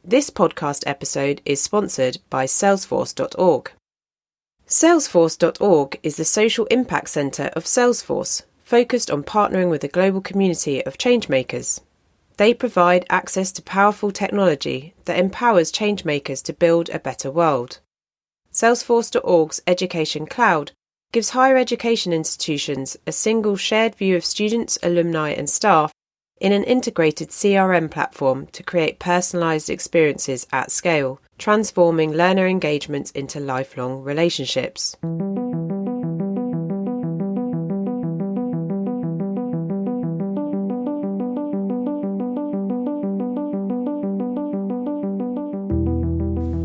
This podcast episode is sponsored by Salesforce.org. Salesforce.org is the social impact centre of Salesforce, focused on partnering with a global community of changemakers. They provide access to powerful technology that empowers changemakers to build a better world. Salesforce.org's Education Cloud gives higher education institutions a single shared view of students, alumni and staff in an integrated CRM platform to create personalised experiences at scale, transforming learner engagement into lifelong relationships.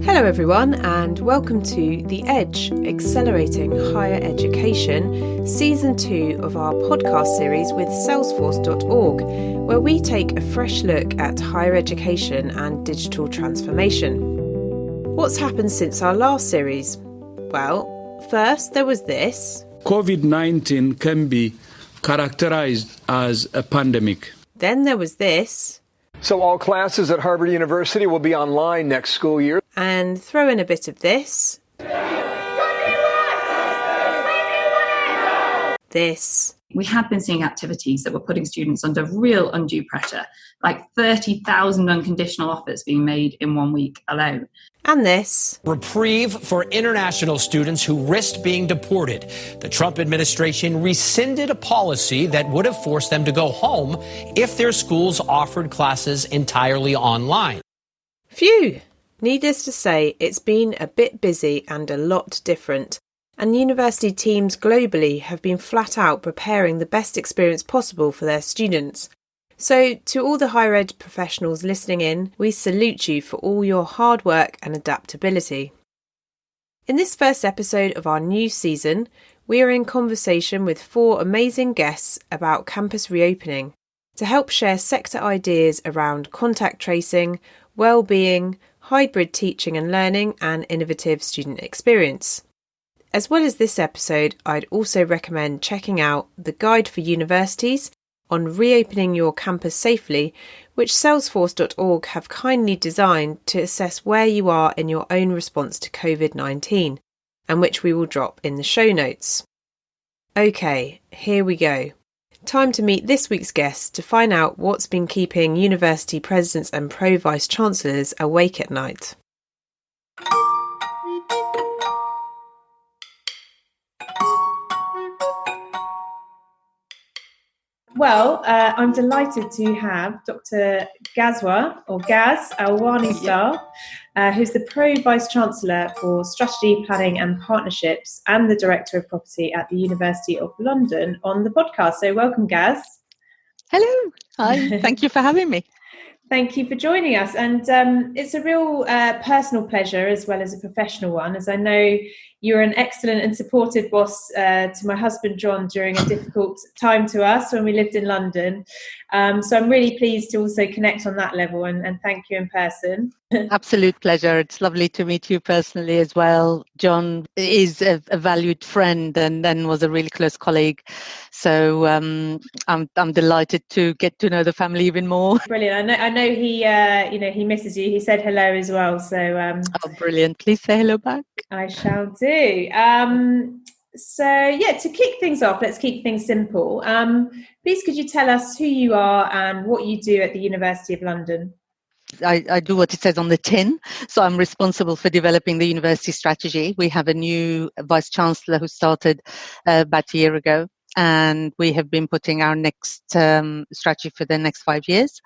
Hello everyone and welcome to The Edge, Accelerating Higher Education, Season 2 of our podcast series with Salesforce.org, where we take a fresh look at higher education and digital transformation. What's happened since our last series? Well, first there was this. COVID-19 can be characterized as a pandemic. Then there was this. So all classes at Harvard University will be online next school year. And throw in a bit of this. This. We have been seeing activities that were putting students under real undue pressure, like 30,000 unconditional offers being made in 1 week alone. And this. Reprieve for international students who risked being deported. The Trump administration rescinded a policy that would have forced them to go home if their schools offered classes entirely online. Phew! Needless to say, it's been a bit busy and a lot different, and university teams globally have been flat out preparing the best experience possible for their students. So, to all the higher ed professionals listening in, we salute you for all your hard work and adaptability. In this first episode of our new season, we are in conversation with 4 amazing guests about campus reopening to help share sector ideas around contact tracing, wellbeing, hybrid teaching and learning, and innovative student experience. As well as this episode, I'd also recommend checking out the Guide for Universities on Reopening Your Campus Safely, which Salesforce.org have kindly designed to assess where you are in your own response to COVID-19, and which we will drop in the show notes. Okay, here we go. Time to meet this week's guests to find out what's been keeping university presidents and pro-vice chancellors awake at night. Well, I'm delighted to have Dr. Gazwa, or Gaz Alwani-Star, who's the Pro-Vice Chancellor for Strategy, Planning and Partnerships and the Director of Property at the University of London on the podcast. So welcome, Gaz. Hello. Hi. Thank you for having me. Thank you for joining us. And it's a real personal pleasure as well as a professional one, as I know you're an excellent and supportive boss to my husband, John, during a difficult time to us when we lived in London. So I'm really pleased to also connect on that level and thank you in person. Absolute pleasure. It's lovely to meet you personally as well. John is a valued friend and then was a really close colleague. So I'm delighted to get to know the family even more. Brilliant. I know he he misses you. He said hello as well. So oh, brilliant. Please say hello back. I shall do. So to kick things off, let's keep things simple. Please could you tell us who you are and what you do at the University of London? I do what it says on the tin. So I'm responsible for developing the university strategy. We have a new Vice Chancellor who started about a year ago. And we have been putting our next strategy for the next 5 years.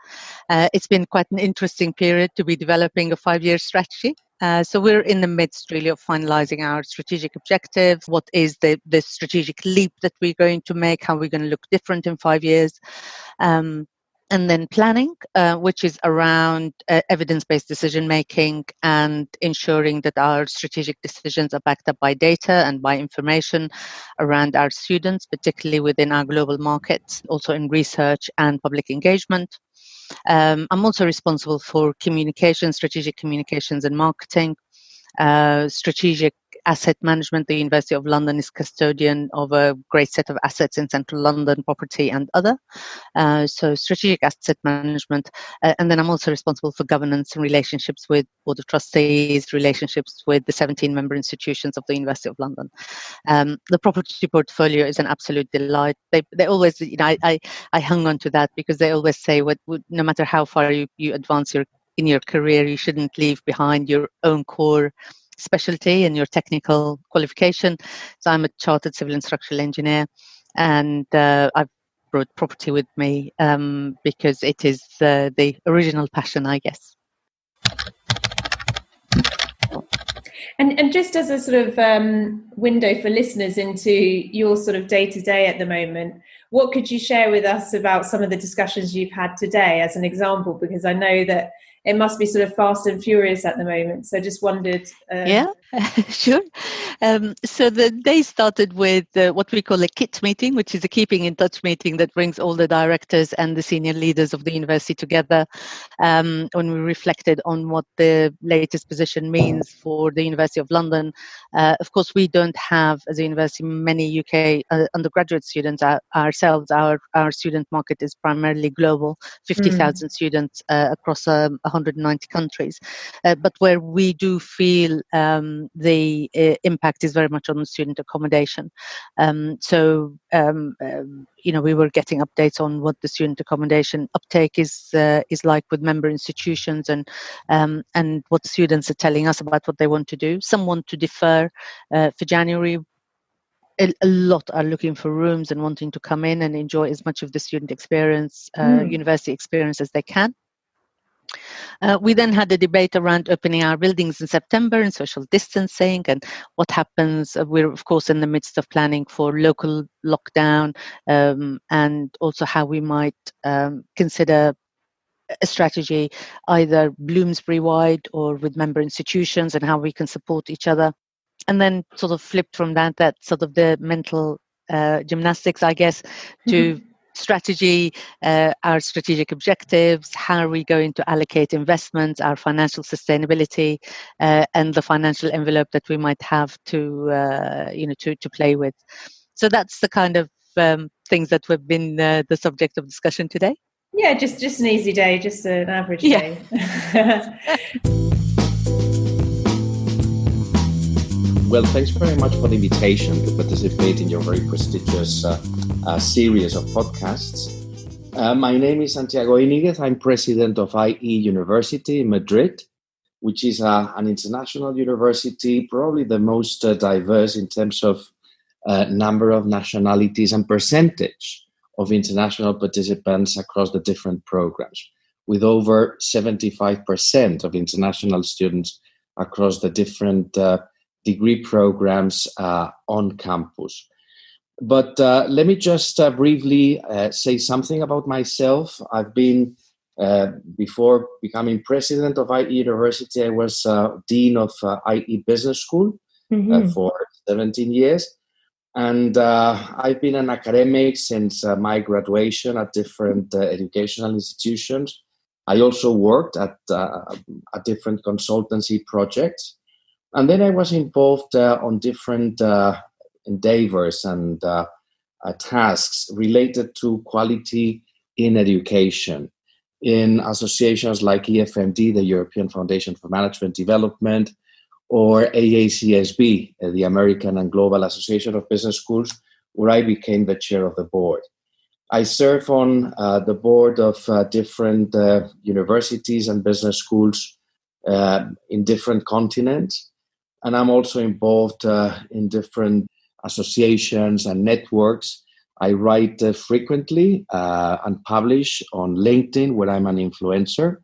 It's been quite an interesting period to be developing a 5-year strategy. So we're in the midst really of finalizing our strategic objectives. What is the strategic leap that we're going to make? How we're going to look different in 5 years? And then planning, which is around evidence-based decision-making and ensuring that our strategic decisions are backed up by data and by information around our students, particularly within our global markets, also in research and public engagement. I'm also responsible for communication, strategic communications and marketing, strategic asset management. The University of London is custodian of a great set of assets in central London, property and other. So strategic asset management. And then I'm also responsible for governance and relationships with Board of Trustees, relationships with the 17 member institutions of the University of London. The property portfolio is an absolute delight. They always, I hung on to that because they always say, no matter how far you advance in your career, you shouldn't leave behind your own core specialty and your technical qualification. So I'm a chartered civil and structural engineer, and I've brought property with me because it is the original passion, I guess. And just as a sort of window for listeners into your sort of day-to-day at the moment, what could you share with us about some of the discussions you've had today as an example? Because I know that it must be sort of fast and furious at the moment. So just wondered. Yeah, sure. So the day started with what we call a KIT meeting, which is a keeping in touch meeting that brings all the directors and the senior leaders of the university together when we reflected on what the latest position means for the University of London. Of course, we don't have, as a university, many UK undergraduate students ourselves. Our student market is primarily global, 50,000 students across 190 countries. But where we do feel the impact is very much on student accommodation. We were getting updates on what the student accommodation uptake is like with member institutions and what students are telling us about what they want to do. Some want to defer for January. A lot are looking for rooms and wanting to come in and enjoy as much of the student experience, university experience as they can. We then had a debate around opening our buildings in September and social distancing and what happens. We're, of course, in the midst of planning for local lockdown and also how we might consider a strategy either Bloomsbury-wide or with member institutions and how we can support each other. And then sort of flipped from that sort of the mental gymnastics, I guess, to strategy, our strategic objectives, how are we going to allocate investments, our financial sustainability, and the financial envelope that we might have to play with. So that's the kind of things that have been the subject of discussion today. Yeah, just an easy day, just an average day. Well, thanks very much for the invitation to participate in your very prestigious series of podcasts. My name is Santiago Íñiguez. I'm president of IE University in Madrid, which is an international university, probably the most diverse in terms of number of nationalities and percentage of international participants across the different programs, with over 75% of international students across the different degree programs on campus. But let me just briefly say something about myself. I've been, before becoming president of IE University, I was dean of IE Business School for 17 years. And I've been an academic since my graduation at different educational institutions. I also worked at different consultancy projects. And then I was involved on different endeavors and tasks related to quality in education in associations like EFMD, the European Foundation for Management Development, or AACSB, the American and Global Association of Business Schools, where I became the chair of the board. I serve on the board of different universities and business schools in different continents. And I'm also involved in different associations and networks. I write frequently and publish on LinkedIn, where I'm an influencer.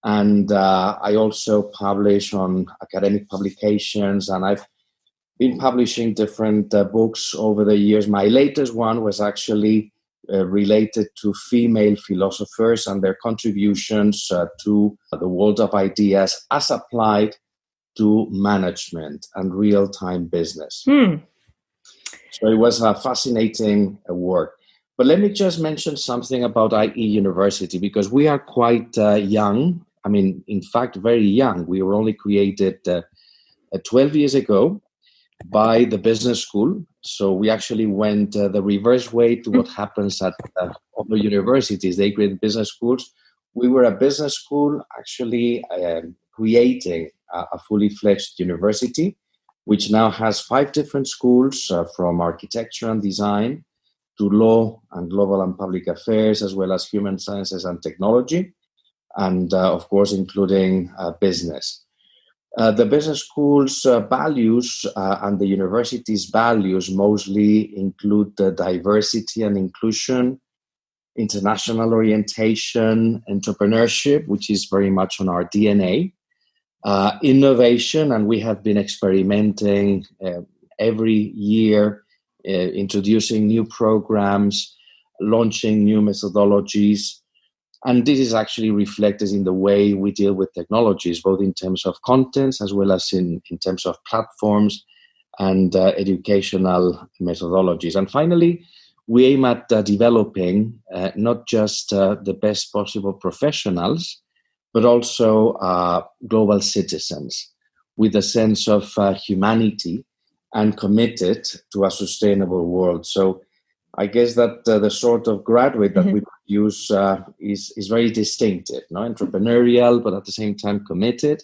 And I also publish on academic publications. And I've been publishing different books over the years. My latest one was actually related to female philosophers and their contributions to the world of ideas as applied to management and real-time business. So it was a fascinating work. But let me just mention something about IE University, because we are quite young. I mean, in fact, very young. We were only created 12 years ago. by the business school. So we actually went the reverse way to what happens at other universities. They create business schools. We were a business school actually creating a fully fledged university, which now has 5 different schools from architecture and design to law and global and public affairs, as well as human sciences and technology, and of course, including business. The business school's values and the university's values mostly include the diversity and inclusion, international orientation, entrepreneurship, which is very much on our DNA, innovation, and we have been experimenting every year, introducing new programs, launching new methodologies. And this is actually reflected in the way we deal with technologies, both in terms of contents as well as in terms of platforms and educational methodologies. And finally, we aim at developing not just the best possible professionals, but also global citizens with a sense of humanity and committed to a sustainable world. So I guess that the sort of graduate that we produce is very distinctive, entrepreneurial, but at the same time committed,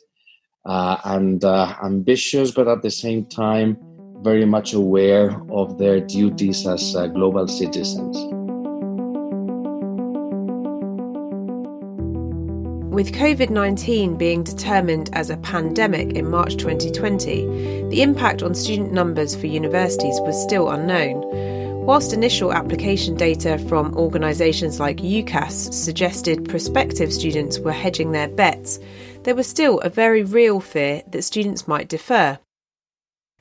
and ambitious, but at the same time very much aware of their duties as global citizens. With COVID-19 being determined as a pandemic in March 2020, the impact on student numbers for universities was still unknown. Whilst initial application data from organisations like UCAS suggested prospective students were hedging their bets, there was still a very real fear that students might defer.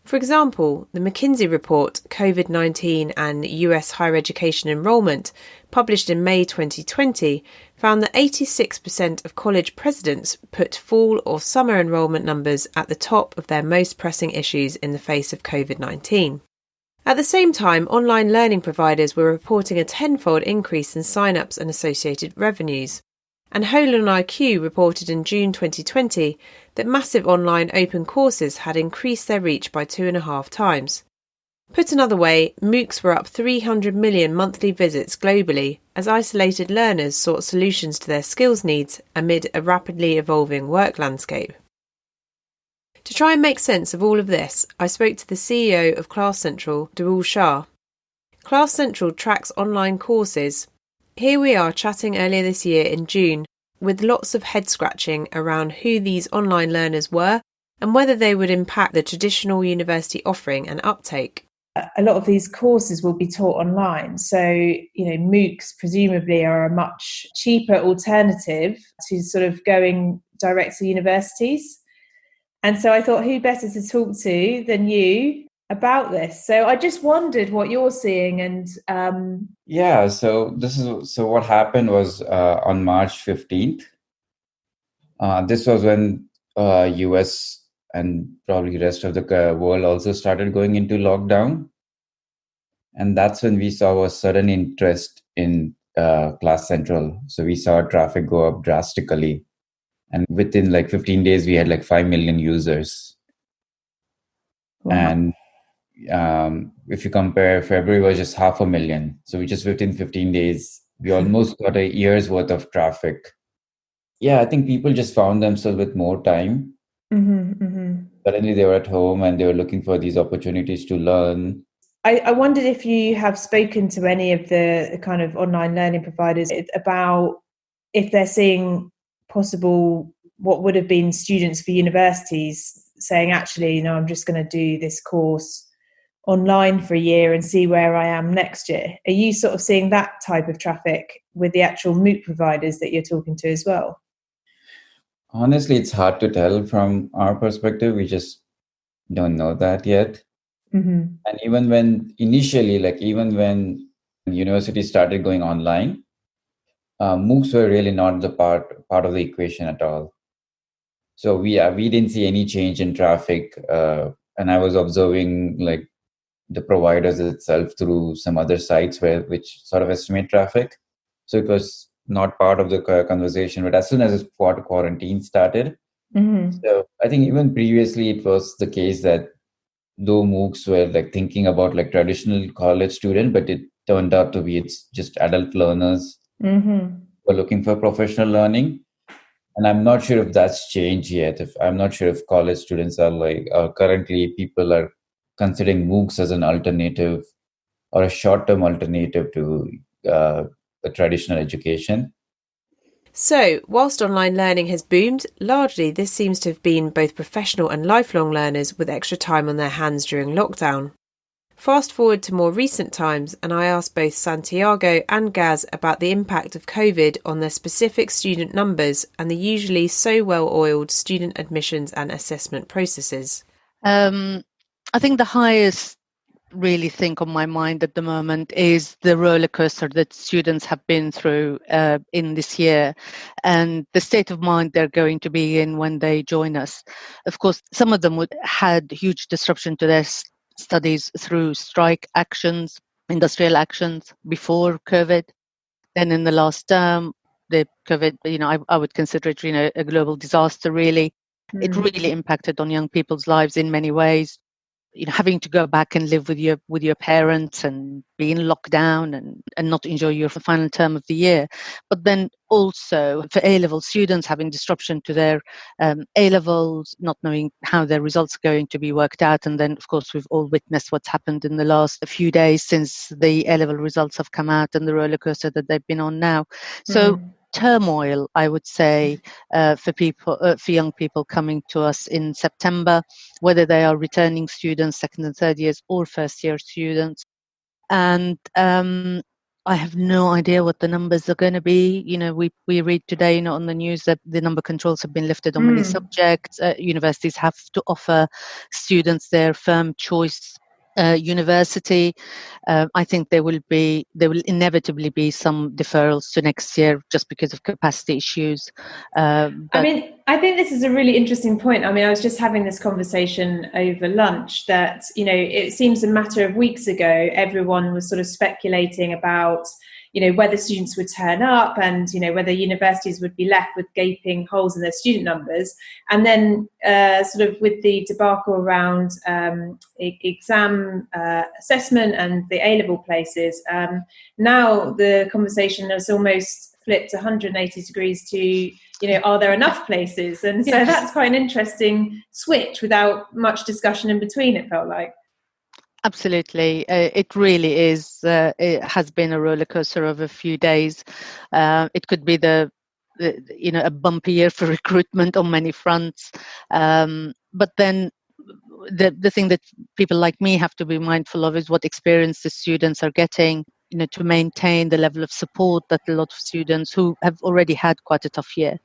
For example, the McKinsey report, COVID-19 and US Higher Education Enrolment, published in May 2020, found that 86% of college presidents put fall or summer enrolment numbers at the top of their most pressing issues in the face of COVID-19. At the same time, online learning providers were reporting a tenfold increase in sign-ups and associated revenues. And Holon IQ reported in June 2020 that massive online open courses had increased their reach by 2.5 times. Put another way, MOOCs were up 300 million monthly visits globally as isolated learners sought solutions to their skills needs amid a rapidly evolving work landscape. To try and make sense of all of this, I spoke to the CEO of Class Central, Dewal Shah. Class Central tracks online courses. Here we are chatting earlier this year in June, with lots of head scratching around who these online learners were and whether they would impact the traditional university offering and uptake. A lot of these courses will be taught online, so MOOCs presumably are a much cheaper alternative to sort of going direct to universities. And so I thought, who better to talk to than you about this? So I just wondered what you're seeing. And so what happened was on March 15th. This was when US and probably the rest of the world also started going into lockdown. And that's when we saw a sudden interest in Class Central. So we saw traffic go up drastically. And within 15 days, we had 5 million users. Wow. And if you compare, February was just 500,000. So we just within 15 days, we almost got a year's worth of traffic. Yeah, I think people just found themselves with more time. Suddenly they were at home and they were looking for these opportunities to learn. I wondered if you have spoken to any of the kind of online learning providers about if they're seeing possible what would have been students for universities saying, actually, I'm just going to do this course online for a year and see where I am next year. Are you sort of seeing that type of traffic with the actual MOOC providers that you're talking to as well? Honestly, it's hard to tell from our perspective. We just don't know that yet. And even when initially, even when universities started going online, MOOCs were really not the part of the equation at all. So we didn't see any change in traffic. And I was observing the providers itself through some other sites which sort of estimate traffic. So it was not part of the conversation. But as soon as quarantine started, so I think even previously it was the case that though MOOCs were like thinking about like traditional college student, but it turned out to be it's just adult learners who are looking for professional learning. And I'm not sure if that's changed yet. If I'm not sure if college students are like currently people are considering MOOCs as an alternative or a short-term alternative to the traditional education. So, whilst online learning has boomed, largely this seems to have been both professional and lifelong learners with extra time on their hands during lockdown. Fast forward to more recent times, and I asked both Santiago and Gaz about the impact of COVID on their specific student numbers and the usually so well-oiled student admissions and assessment processes. I think the highest really thing on my mind at the moment is the roller coaster that students have been through in this year and the state of mind they're going to be in when they join us. Of course, some of them had huge disruption to their studies through strike actions, industrial actions before COVID. Then in the last term, the COVID, I would consider it, a global disaster, really. It really impacted on young people's lives in many ways. Having to go back and live with your parents and be in lockdown and not enjoy your final term of the year. But then also for A-level students having disruption to their A-levels, not knowing how their results are going to be worked out. And then, of course, we've all witnessed what's happened in the last few days since the A-level results have come out and the roller coaster that they've been on now. So turmoil, I would say, for young people coming to us in September, whether they are returning students, second and third years, or first year students. And I have no idea what the numbers are going to be. We read today, on the news that the number controls have been lifted on many subjects. Universities have to offer students their firm choice university. I think there will inevitably be some deferrals to next year just because of capacity issues. I think this is a really interesting point. I was just having this conversation over lunch that, it seems a matter of weeks ago, everyone was sort of speculating about, whether students would turn up and, whether universities would be left with gaping holes in their student numbers. And then sort of with the debacle around exam assessment and the A-level places, now the conversation has almost flipped 180 degrees to, are there enough places? And so that's quite an interesting switch without much discussion in between, it felt like. Absolutely. It really is. It has been a roller coaster of a few days. It could be a bumpy year for recruitment on many fronts. But then the thing that people like me have to be mindful of is what experience the students are getting, to maintain the level of support that a lot of students who have already had quite a tough year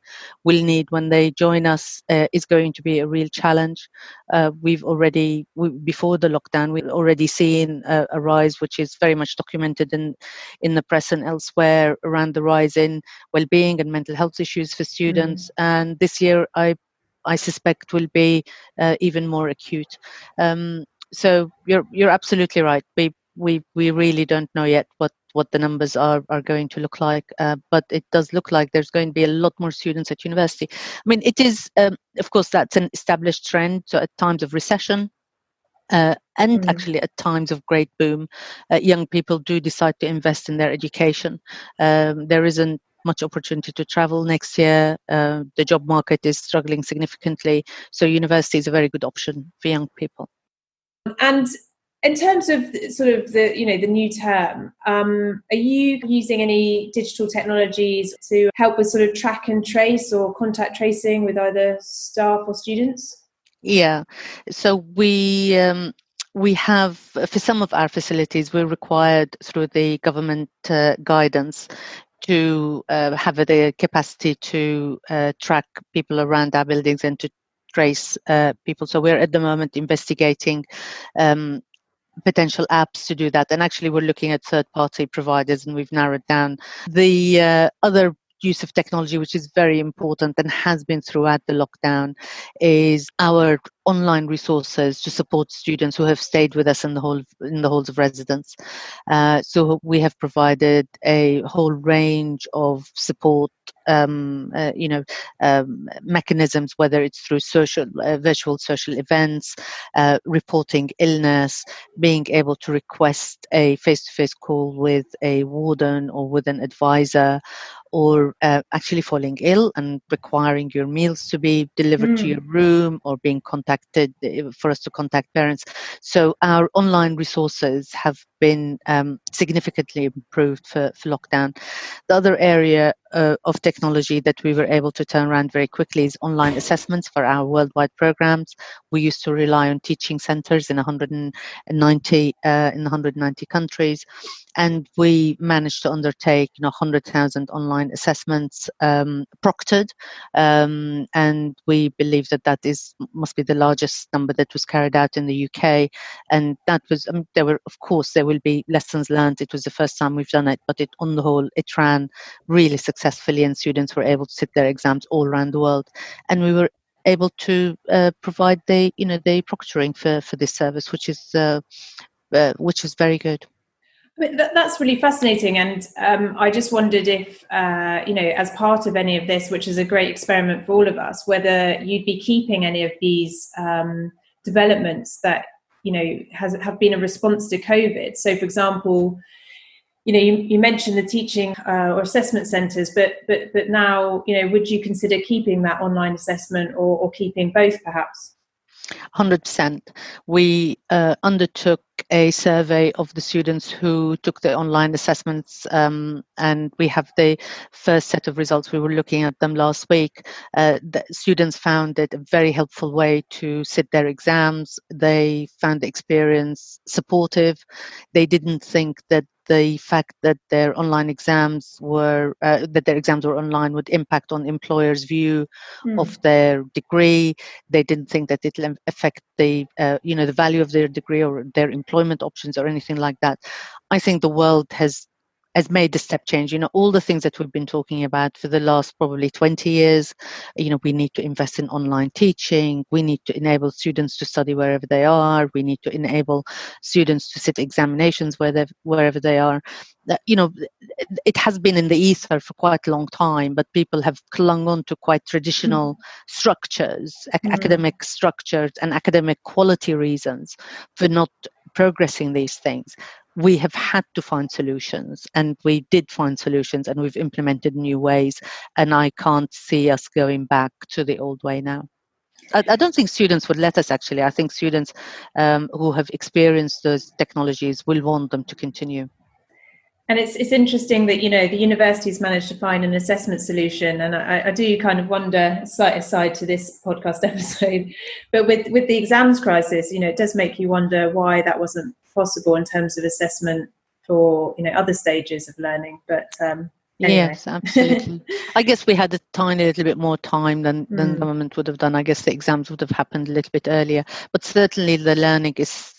will need when they join us is going to be a real challenge. Before the lockdown, we've already seen a rise, which is very much documented in the press and elsewhere, around the rise in well-being and mental health issues for students. And this year, I suspect will be even more acute. So you're absolutely right. We really don't know yet what the numbers are going to look like, but it does look like there's going to be a lot more students at university. It is, of course, that's an established trend. So at times of recession, and actually at times of great boom, young people do decide to invest in their education. There isn't much opportunity to travel next year. The job market is struggling significantly. So university is a very good option for young people. And in terms of sort of the new term, are you using any digital technologies to help with sort of track and trace or contact tracing with either staff or students? Yeah, so we have, for some of our facilities, we're required through the government guidance to have the capacity to track people around our buildings and to trace people. So we're at the moment investigating potential apps to do that. And actually, we're looking at third-party providers, and we've narrowed down. The other use of technology, which is very important and has been throughout the lockdown, is our online resources to support students who have stayed with us in the halls of residence. So we have provided a whole range of support mechanisms, whether it's through virtual social events, reporting illness, being able to request a face-to-face call with a warden or with an advisor, or actually falling ill and requiring your meals to be delivered to your room, or being contacted for us to contact parents. So our online resources have been significantly improved for lockdown. The other area of technology that we were able to turn around very quickly is online assessments for our worldwide programs. We used to rely on teaching centers in 190 countries, and we managed to undertake 100,000 online assessments proctored, and we believe that must be the largest number that was carried out in the UK. And that was there will be lessons learned. It was the first time we've done it, but on the whole it ran really successfully, and students were able to sit their exams all around the world, and we were able to provide the proctoring for this service, which is very good. I mean, that's really fascinating, and I just wondered if, as part of any of this, which is a great experiment for all of us, whether you'd be keeping any of these developments that have been a response to COVID. So, for example, you mentioned the teaching or assessment centres, but now, would you consider keeping that online assessment or keeping both, perhaps? 100%. We undertook a survey of the students who took the online assessments, and we have the first set of results. We were looking at them last week. The students found it a very helpful way to sit their exams. They found the experience supportive. They didn't think that the fact that their online exams were online would impact on employers' view of their degree. They didn't think that it'll affect the value of their degree or their employment options or anything like that. I think the world has made a step change. All the things that we've been talking about for the last probably 20 years, we need to invest in online teaching. We need to enable students to study wherever they are. We need to enable students to sit examinations wherever they are. It has been in the ether for quite a long time, but people have clung on to quite traditional structures, academic structures and academic quality reasons for not progressing these things. We have had to find solutions, and we did find solutions, and we've implemented new ways, and I can't see us going back to the old way now. I don't think students would let us, actually. I think students who have experienced those technologies will want them to continue. And it's interesting that, the universities managed to find an assessment solution. And I do kind of wonder, slight aside to this podcast episode, but with the exams crisis, it does make you wonder why that wasn't possible in terms of assessment for, other stages of learning. But anyway. Yes, absolutely. I guess we had a tiny little bit more time than government would have done. I guess the exams would have happened a little bit earlier, but certainly the learning is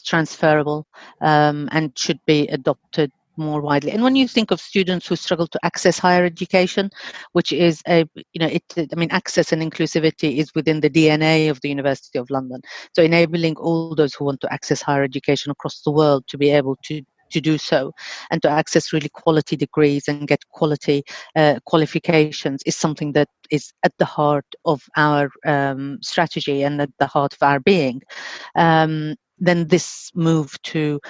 transferable and should be adopted more widely. And when you think of students who struggle to access higher education, which is access and inclusivity is within the DNA of the University of London. So enabling all those who want to access higher education across the world to be able to do so, and to access really quality degrees and get quality qualifications is something that is at the heart of our strategy and at the heart of our being. Then this move to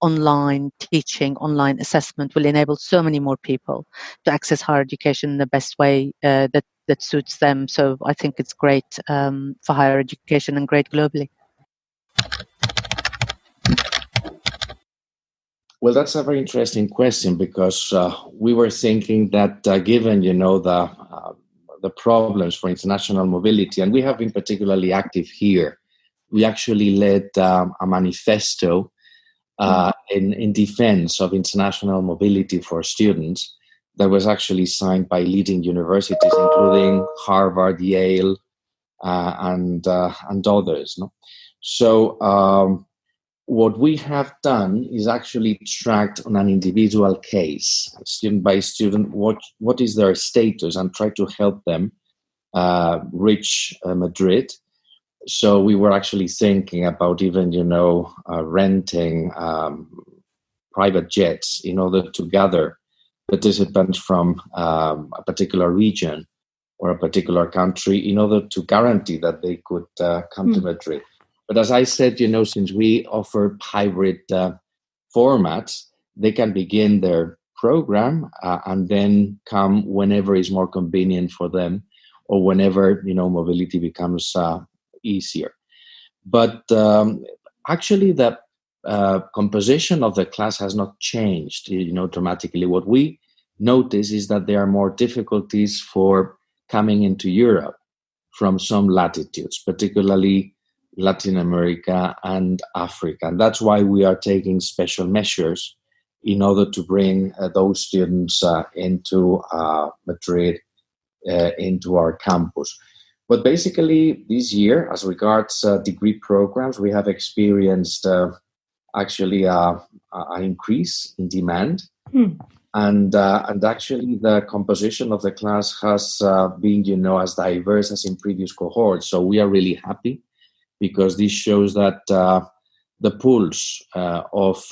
online teaching, online assessment will enable so many more people to access higher education in the best way that suits them. So I think it's great for higher education and great globally. Well, that's a very interesting question, because we were thinking that given, the problems for international mobility, and we have been particularly active here, we actually led a manifesto in defense of international mobility for students that was actually signed by leading universities, including Harvard, Yale, and others. No? So what we have done is actually tracked on an individual case, student by student, what is their status, and try to help them reach Madrid. So we were actually thinking about even, renting private jets in order to gather participants from a particular region or a particular country in order to guarantee that they could come to Madrid. But as I said, since we offer hybrid formats, they can begin their program and then come whenever is more convenient for them or whenever, mobility becomes easier. But actually, the composition of the class has not changed, dramatically. What we notice is that there are more difficulties for coming into Europe from some latitudes, particularly Latin America and Africa. And that's why we are taking special measures in order to bring those students into Madrid, into our campus. But basically, this year, as regards degree programs, we have experienced actually an increase in demand. And actually, the composition of the class has been, as diverse as in previous cohorts. So we are really happy because this shows that the pools of,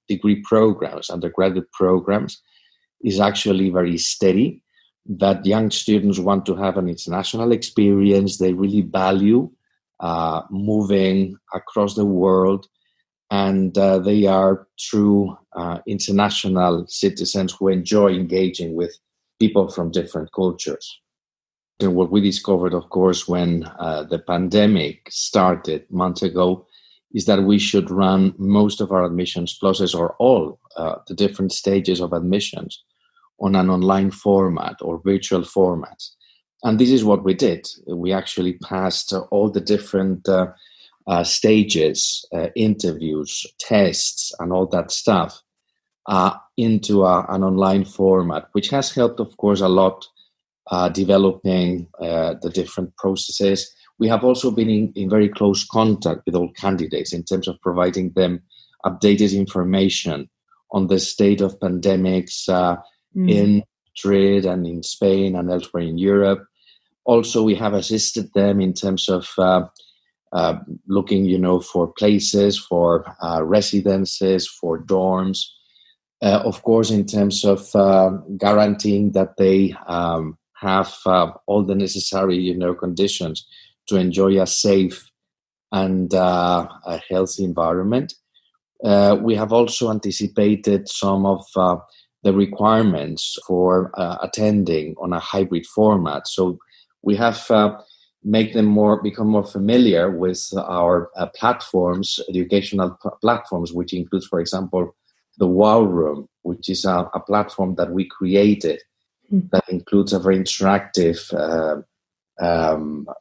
degree programs, undergraduate programs, is actually very steady. That young students want to have an international experience. They really value moving across the world, and they are true international citizens who enjoy engaging with people from different cultures. And what we discovered, of course, when the pandemic started months ago, is that we should run most of our admissions process, or all the different stages of admissions, on an online format or virtual format. And this is what we did. We actually passed all the different stages, interviews, tests, and all that stuff into an online format, which has helped, of course, a lot developing the different processes. We have also been in very close contact with all candidates in terms of providing them updated information on the state of pandemics in Madrid and in Spain and elsewhere in Europe. Also, we have assisted them in terms of looking, for places, for residences, for dorms. Of course, in terms of guaranteeing that they have all the necessary, conditions to enjoy a safe and a healthy environment. We have also anticipated some of the requirements for attending on a hybrid format. So we have make them become more familiar with our platforms, educational platforms, which includes, for example, the Wow Room, which is a platform that we created that includes a very interactive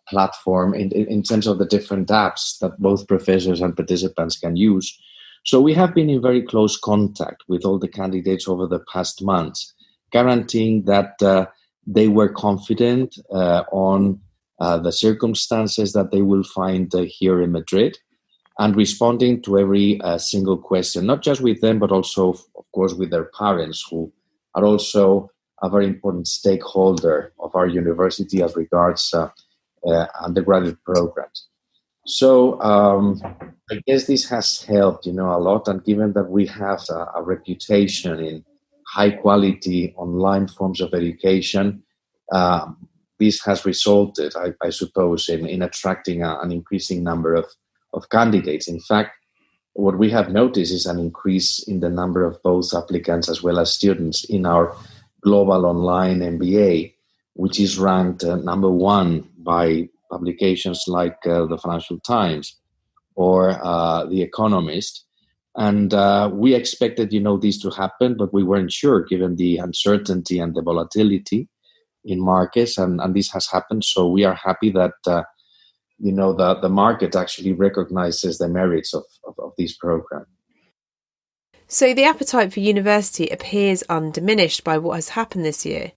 platform in terms of the different apps that both professors and participants can use. So we have been in very close contact with all the candidates over the past months, guaranteeing that they were confident on the circumstances that they will find here in Madrid, and responding to every single question, not just with them, but also, of course, with their parents, who are also a very important stakeholder of our university as regards undergraduate programs. So I guess this has helped, a lot. And given that we have a reputation in high quality online forms of education, this has resulted, I suppose, in attracting an increasing number of candidates. In fact, what we have noticed is an increase in the number of both applicants as well as students in our global online MBA, which is ranked number one by publications like the Financial Times or The Economist. And we expected, this to happen, but we weren't sure given the uncertainty and the volatility in markets, and this has happened. So we are happy that, the market actually recognizes the merits of this program. So the appetite for university appears undiminished by what has happened this year.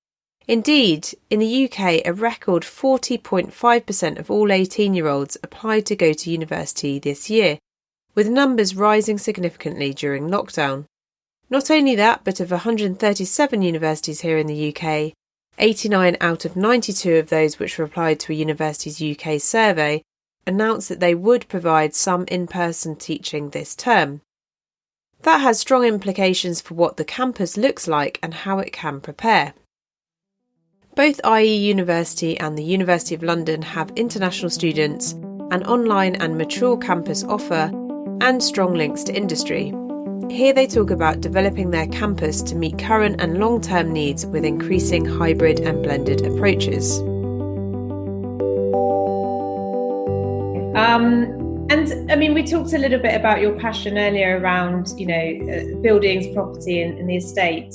Indeed, in the UK, a record 40.5% of all 18-year-olds applied to go to university this year, with numbers rising significantly during lockdown. Not only that, but of 137 universities here in the UK, 89 out of 92 of those which replied to a Universities UK survey announced that they would provide some in-person teaching this term. That has strong implications for what the campus looks like and how it can prepare. Both IE University and the University of London have international students, an online and mature campus offer, and strong links to industry. Here they talk about developing their campus to meet current and long-term needs with increasing hybrid and blended approaches. And I mean, we talked a little bit about your passion earlier around, buildings, property and the estate.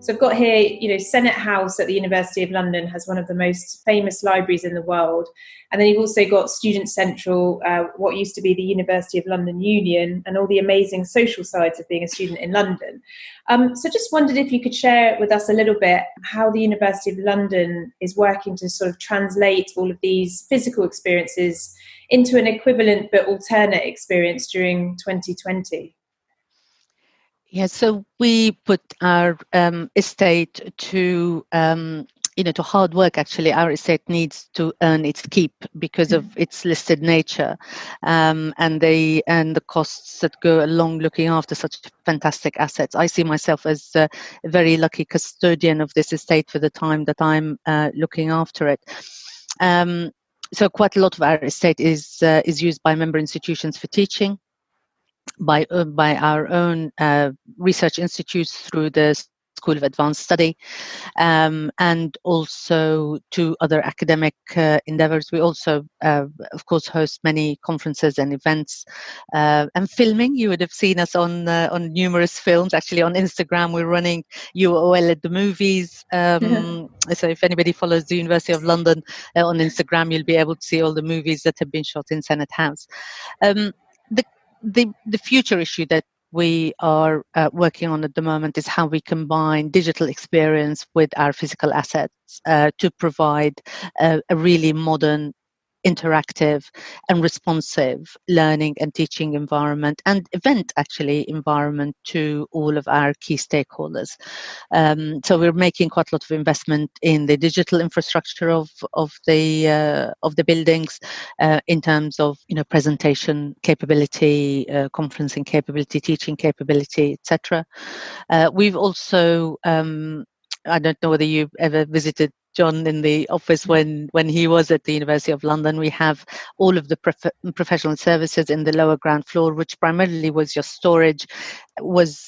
So I've got here, Senate House at the University of London has one of the most famous libraries in the world. And then you've also got Student Central, what used to be the University of London Union, and all the amazing social sides of being a student in London. So just wondered if you could share with us a little bit how the University of London is working to sort of translate all of these physical experiences into an equivalent but alternate experience during 2020. Yeah, so we put our estate to to hard work. Actually, our estate needs to earn its keep because of its listed nature, and the costs that go along looking after such fantastic assets. I see myself as a very lucky custodian of this estate for the time that I'm looking after it. So quite a lot of our estate is used by member institutions for teaching, by our own research institutes through the School of Advanced Study, and also to other academic endeavors. We also, of course, host many conferences and events and filming. You would have seen us on numerous films. Actually, on Instagram, we're running UOL at the movies. So if anybody follows the University of London on Instagram, you'll be able to see all the movies that have been shot in Senate House. The future issue that we are working on at the moment is how we combine digital experience with our physical assets to provide a really modern, interactive and responsive learning and teaching environment and event environment to all of our key stakeholders. So we're making quite a lot of investment in the digital infrastructure of the buildings in terms of presentation capability, conferencing capability, teaching capability, etc. We've also I don't know whether you've ever visited John in the office when he was at the University of London. We have all of the professional services in the lower ground floor, which primarily was just storage, was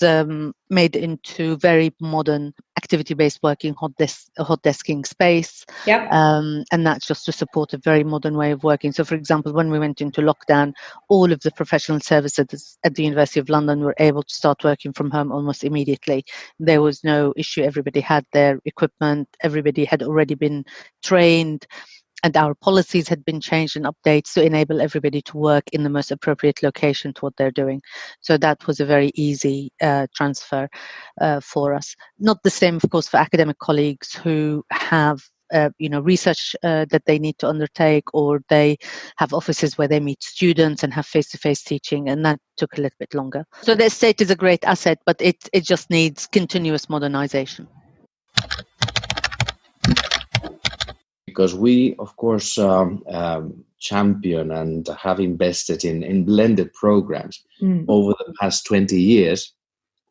made into very modern activity-based working hot desking space. Yep. And that's just to support a very modern way of working. So, for example, when we went into lockdown, all of the professional services at the University of London were able to start working from home almost immediately. There was no issue. Everybody had their equipment. Everybody had already been trained, and our policies had been changed and updates to enable everybody to work in the most appropriate location to what they're doing. So that was a very easy transfer for us. Not the same, of course, for academic colleagues who have research that they need to undertake, or they have offices where they meet students and have face-to-face teaching, and that took a little bit longer. So the estate is a great asset, but it just needs continuous modernization. Because we, of course, champion and have invested in blended programs over the past 20 years,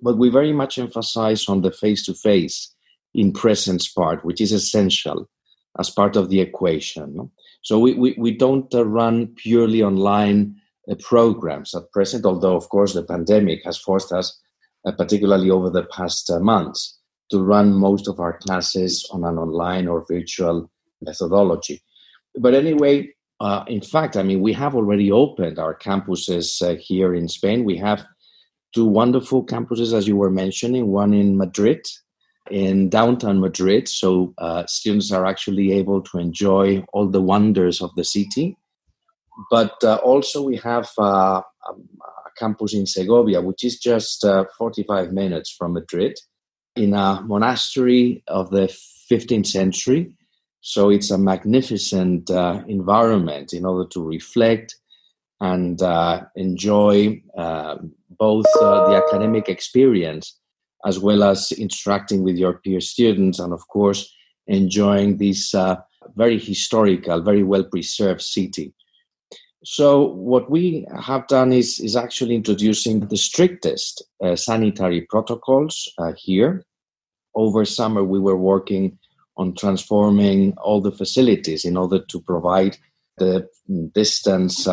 but we very much emphasize on the face-to-face in presence part, which is essential as part of the equation. So we don't run purely online programs at present, although, of course, the pandemic has forced us, particularly over the past months, to run most of our classes on an online or virtual methodology. But anyway, in fact, we have already opened our campuses here in Spain. We have two wonderful campuses, as you were mentioning, one in Madrid, in downtown Madrid. So students are actually able to enjoy all the wonders of the city. But also we have a campus in Segovia, which is just 45 minutes from Madrid, in a monastery of the 15th century. So it's a magnificent environment in order to reflect and enjoy both the academic experience as well as interacting with your peer students, and of course enjoying this very historical, very well-preserved city. So what we have done is actually introducing the strictest sanitary protocols here. Over summer, we were working on transforming all the facilities in order to provide the distance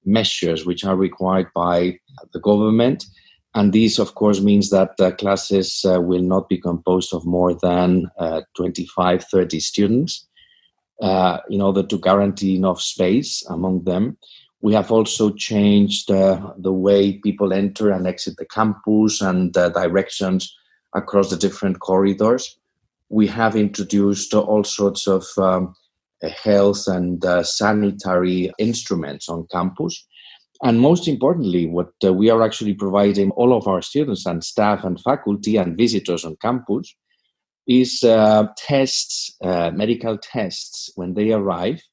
measures which are required by the government. And this, of course, means that classes will not be composed of more than 25, 30 students in order to guarantee enough space among them. We have also changed the way people enter and exit the campus and directions across the different corridors. We have introduced all sorts of health and sanitary instruments on campus. And most importantly, what we are actually providing all of our students and staff and faculty and visitors on campus is tests, medical tests when they arrive.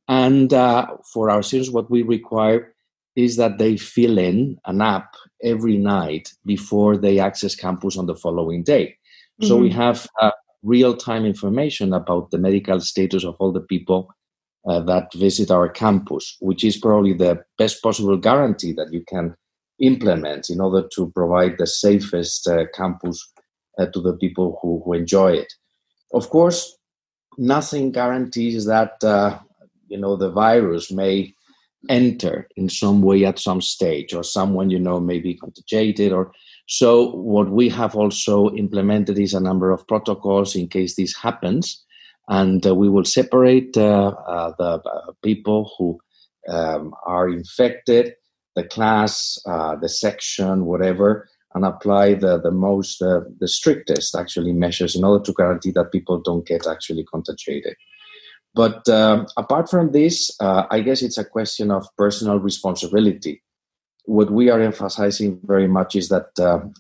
And for our students, what we require is that they fill in an app every night before they access campus on the following day. Mm-hmm. So we have real-time information about the medical status of all the people that visit our campus, which is probably the best possible guarantee that you can implement in order to provide the safest campus to the people who enjoy it. Of course, nothing guarantees that the virus may enter in some way at some stage, or someone may be contagiated. Or so what we have also implemented is a number of protocols in case this happens, and we will separate the people who are infected, the class, the section, whatever, and apply the strictest actually measures in order to guarantee that people don't get actually contagiated. But apart from this, I guess it's a question of personal responsibility. What we are emphasizing very much is that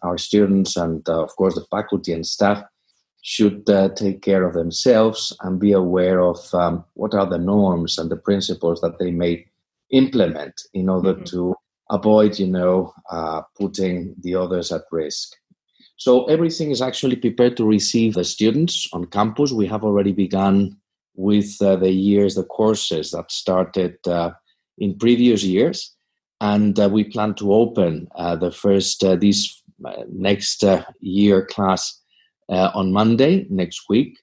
our students and, of course, the faculty and staff should take care of themselves and be aware of what are the norms and the principles that they may implement in order to avoid, putting the others at risk. So everything is actually prepared to receive the students on campus. We have already begun with the courses that started in previous years. And we plan to open the first, this next year class on Monday next week.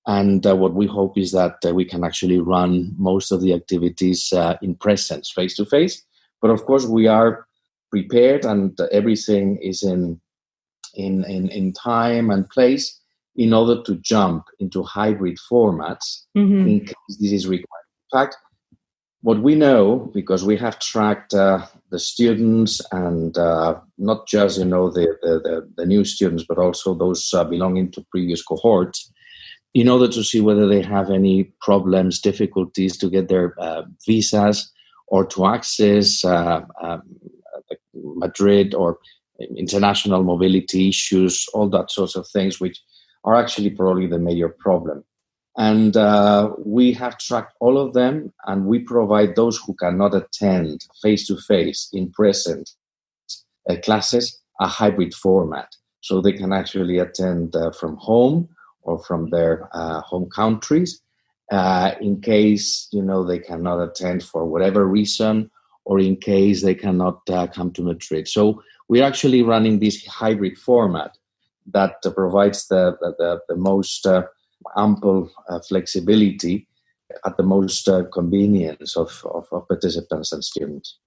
And what we hope is that we can actually run most of the activities in presence, face-to-face. But of course, we are prepared and everything is in time and place in order to jump into hybrid formats in case this is required. In fact, what we know, because we have tracked the students and not just the new students, but also those belonging to previous cohorts, in order to see whether they have any problems, difficulties to get their visas or to access Madrid or international mobility issues, all that sorts of things, which are actually probably the major problem. And we have tracked all of them, and we provide those who cannot attend face-to-face in present classes a hybrid format. So they can actually attend from home or from their home countries in case, they cannot attend for whatever reason, or in case they cannot come to Madrid. So we're actually running this hybrid format that provides the most ample flexibility at the most convenience of participants and students.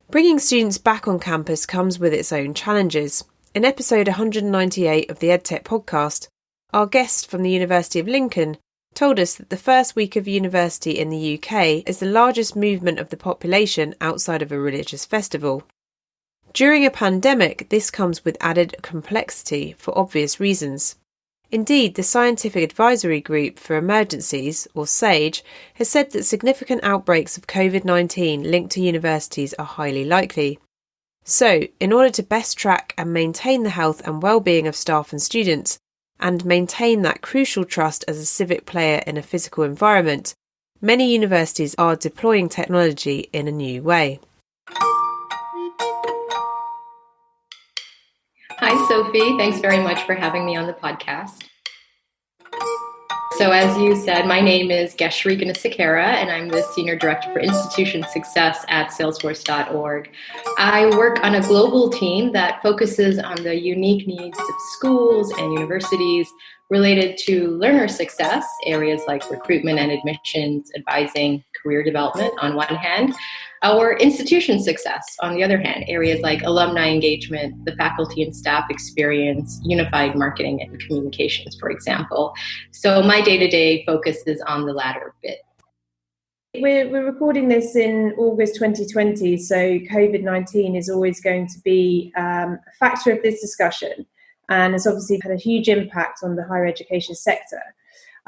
Bringing students back on campus comes with its own challenges. In episode 198 of the Edtech podcast, our guest from the University of Lincoln told us that the first week of university in the UK is the largest movement of the population outside of a religious festival. During a pandemic, this comes with added complexity for obvious reasons. Indeed, the Scientific Advisory Group for Emergencies, or SAGE, has said that significant outbreaks of COVID-19 linked to universities are highly likely. So, in order to best track and maintain the health and well-being of staff and students, and maintain that crucial trust as a civic player in a physical environment, many universities are deploying technology in a new way. Hi, Sophie. Thanks very much for having me on the podcast. So as you said, my name is Geshri Ganasekera, and I'm the Senior Director for Institution Success at Salesforce.org. I work on a global team that focuses on the unique needs of schools and universities related to learner success, areas like recruitment and admissions, advising, career development on one hand, or institution success on the other hand, areas like alumni engagement, the faculty and staff experience, unified marketing and communications, for example. So my day-to-day focus is on the latter bit. We're recording this in August 2020, so COVID-19 is always going to be a factor of this discussion, and it's obviously had a huge impact on the higher education sector.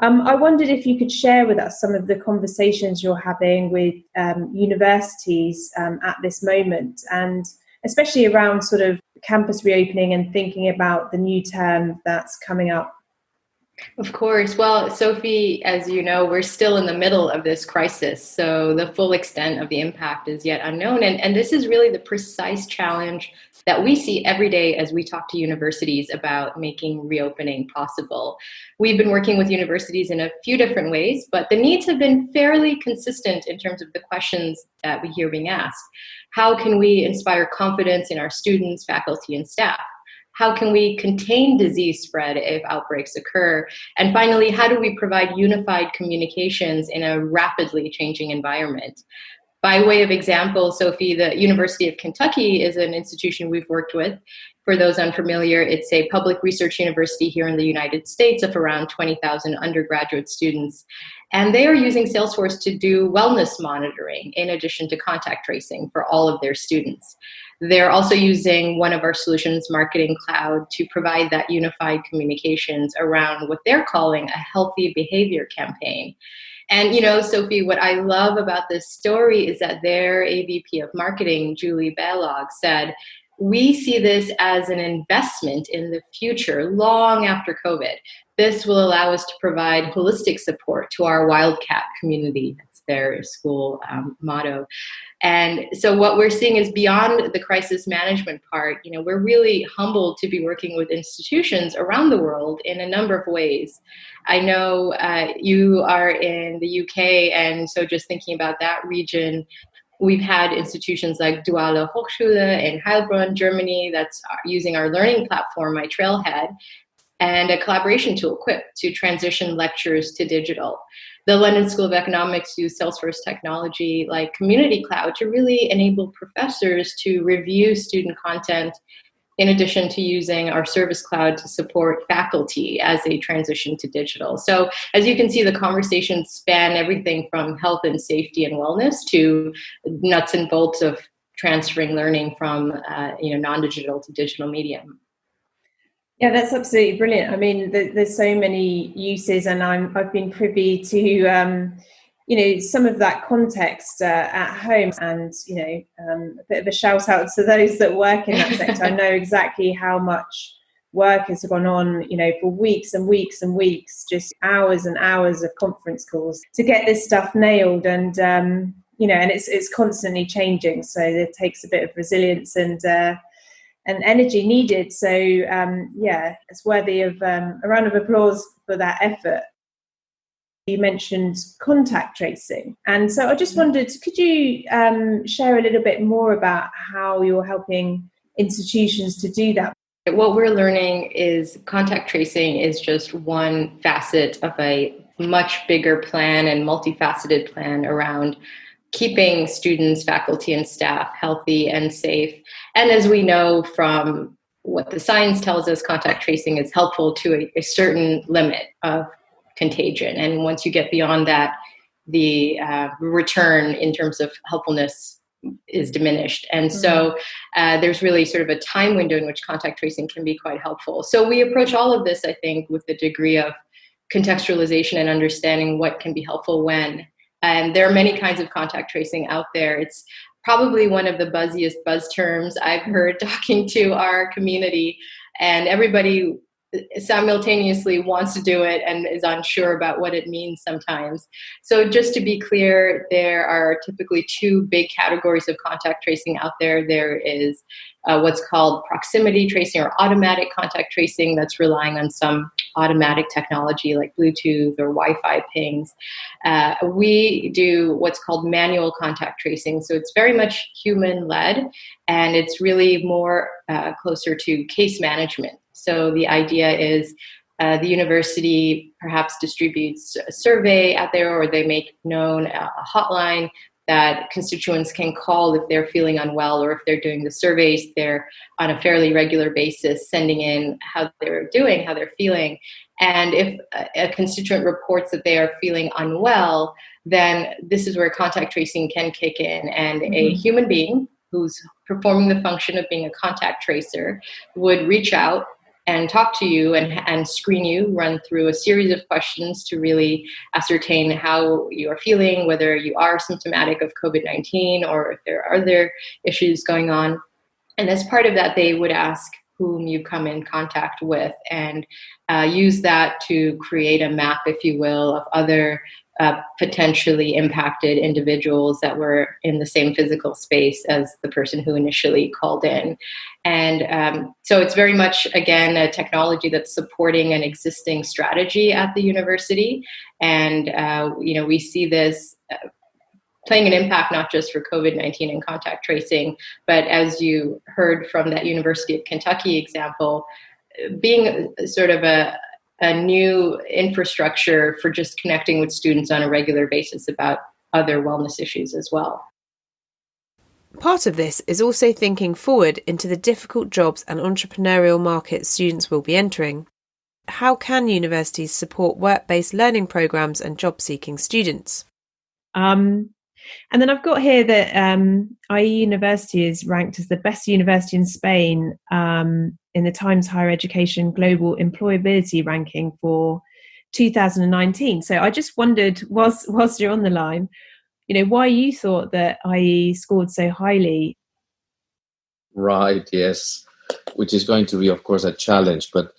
I wondered if you could share with us some of the conversations you're having with universities at this moment, and especially around sort of campus reopening and thinking about the new term that's coming up. Of course. Well, Sophie, as you know, we're still in the middle of this crisis, so the full extent of the impact is yet unknown. And this is really the precise challenge that we see every day as we talk to universities about making reopening possible. We've been working with universities in a few different ways, but the needs have been fairly consistent in terms of the questions that we hear being asked. How can we inspire confidence in our students, faculty, and staff? How can we contain disease spread if outbreaks occur? And finally, how do we provide unified communications in a rapidly changing environment? By way of example, Sophie, the University of Kentucky is an institution we've worked with. For those unfamiliar, it's a public research university here in the United States of around 20,000 undergraduate students. And they are using Salesforce to do wellness monitoring in addition to contact tracing for all of their students. They're also using one of our solutions, Marketing Cloud, to provide that unified communications around what they're calling a healthy behavior campaign. And, you know, Sophie, what I love about this story is that their AVP of marketing, Julie Balog, said, we see this as an investment in the future, long after COVID. This will allow us to provide holistic support to our Wildcat community. That's their school motto. And so what we're seeing is beyond the crisis management part, you know, we're really humbled to be working with institutions around the world in a number of ways. I know you are in the UK, and so just thinking about that region, we've had institutions like Duale Hochschule in Heilbronn, Germany, that's using our learning platform, My Trailhead, and a collaboration tool, Quip, to transition lectures to digital. The London School of Economics used Salesforce technology like Community Cloud to really enable professors to review student content, in addition to using our Service Cloud to support faculty as they transition to digital. So as you can see, the conversations span everything from health and safety and wellness to nuts and bolts of transferring learning from non-digital to digital medium. Yeah, that's absolutely brilliant. I mean, there's so many uses, and I've been privy to some of that context at home, and a bit of a shout out to those that work in that sector. I know exactly how much work has gone on, for weeks and weeks and weeks, just hours and hours of conference calls to get this stuff nailed, and and it's constantly changing, so it takes a bit of resilience and energy needed. So it's worthy of a round of applause for that effort. You mentioned contact tracing, and so I just wondered, could you share a little bit more about how you're helping institutions to do that? What we're learning is contact tracing is just one facet of a much bigger plan and multifaceted plan around keeping students, faculty, and staff healthy and safe. And as we know from what the science tells us, contact tracing is helpful to a certain limit of contagion. And once you get beyond that, the return in terms of helpfulness is diminished. And so there's really sort of a time window in which contact tracing can be quite helpful. So we approach all of this, I think, with a degree of contextualization and understanding what can be helpful when. And there are many kinds of contact tracing out there. It's probably one of the buzziest buzz terms I've heard talking to our community, and everybody simultaneously wants to do it and is unsure about what it means sometimes. So just to be clear, there are typically two big categories of contact tracing out there. There is what's called proximity tracing or automatic contact tracing that's relying on some automatic technology like Bluetooth or Wi-Fi pings. We do what's called manual contact tracing. So it's very much human-led, and it's really more closer to case management. So the idea is the university perhaps distributes a survey out there, or they make known a hotline that constituents can call if they're feeling unwell, or if they're doing the surveys, they're on a fairly regular basis sending in how they're doing, how they're feeling. And if a constituent reports that they are feeling unwell, then this is where contact tracing can kick in, and a human being who's performing the function of being a contact tracer would reach out and talk to you and screen you, run through a series of questions to really ascertain how you are feeling, whether you are symptomatic of COVID-19 or if there are other issues going on. And as part of that, they would ask whom you come in contact with, and use that to create a map, if you will, of other potentially impacted individuals that were in the same physical space as the person who initially called in. And so it's very much, again, a technology that's supporting an existing strategy at the university. And, we see this playing an impact not just for COVID-19 and contact tracing, but as you heard from that University of Kentucky example, being sort of a new infrastructure for just connecting with students on a regular basis about other wellness issues as well. Part of this is also thinking forward into the difficult jobs and entrepreneurial markets students will be entering. How can universities support work-based learning programmes and job-seeking students? And then I've got here that IE University is ranked as the best university in Spain in the Times Higher Education Global Employability Ranking for 2019. So I just wondered, whilst you're on the line, why you thought that IE scored so highly. Right, yes, which is going to be, of course, a challenge. But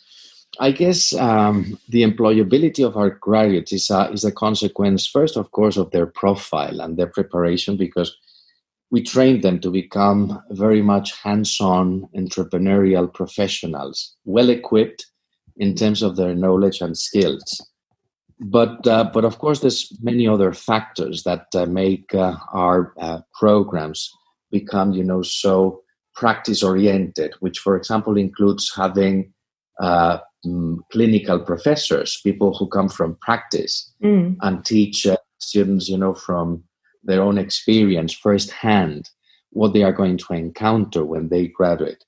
I guess the employability of our graduates is a consequence, first, of course, of their profile and their preparation, because we train them to become very much hands-on entrepreneurial professionals, well-equipped in terms of their knowledge and skills. But of course, there's many other factors that make our programs become, so practice-oriented, which, for example, includes having clinical professors, people who come from practice and teach students, from their own experience firsthand what they are going to encounter when they graduate.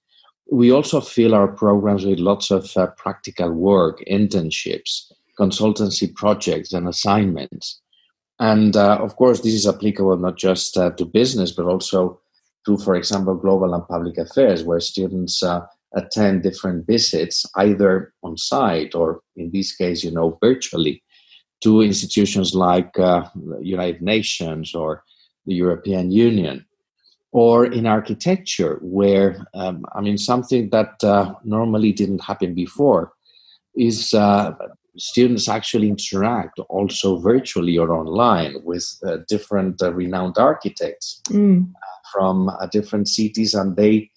We also fill our programs with lots of practical work, internships, consultancy projects and assignments. And of course, this is applicable not just to business, but also to, for example, global and public affairs, where students attend different visits, either on site or, in this case, virtually, to institutions like the United Nations or the European Union. Or in architecture, where, something that normally didn't happen before is students actually interact also virtually or online with different renowned architects from different cities, and they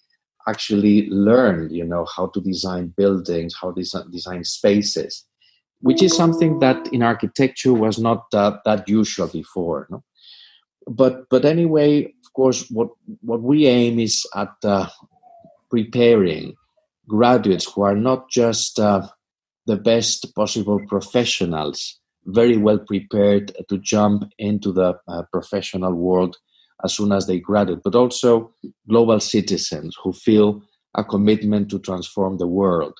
actually learn, how to design buildings, how to design spaces, which is something that in architecture was not that usual before. No? But anyway, of course, what we aim is at preparing graduates who are not just the best possible professionals, very well prepared to jump into the professional world as soon as they graduate, but also global citizens who feel a commitment to transform the world,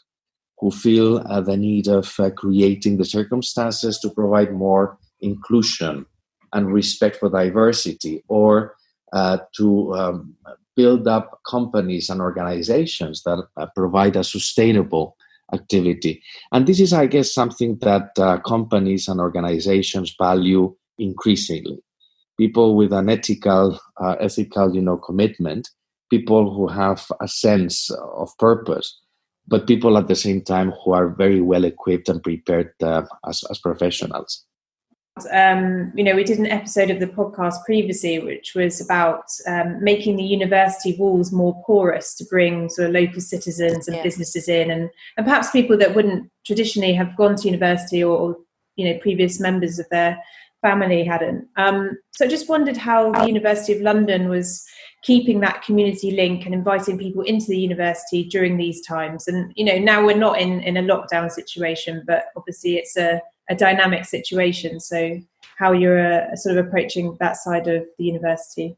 who feel the need of creating the circumstances to provide more inclusion and respect for diversity, or to build up companies and organizations that provide a sustainable activity. And this is, I guess, something that companies and organizations value increasingly. People with an ethical, commitment, people who have a sense of purpose, but people at the same time who are very well equipped and prepared as professionals. we did an episode of the podcast previously, which was about making the university walls more porous to bring sort of local citizens and businesses in, and perhaps people that wouldn't traditionally have gone to university, or previous members of their family hadn't. So I just wondered how the University of London was keeping that community link and inviting people into the university during these times. And, now we're not in a lockdown situation, but obviously it's a dynamic situation. So how you're sort of approaching that side of the university?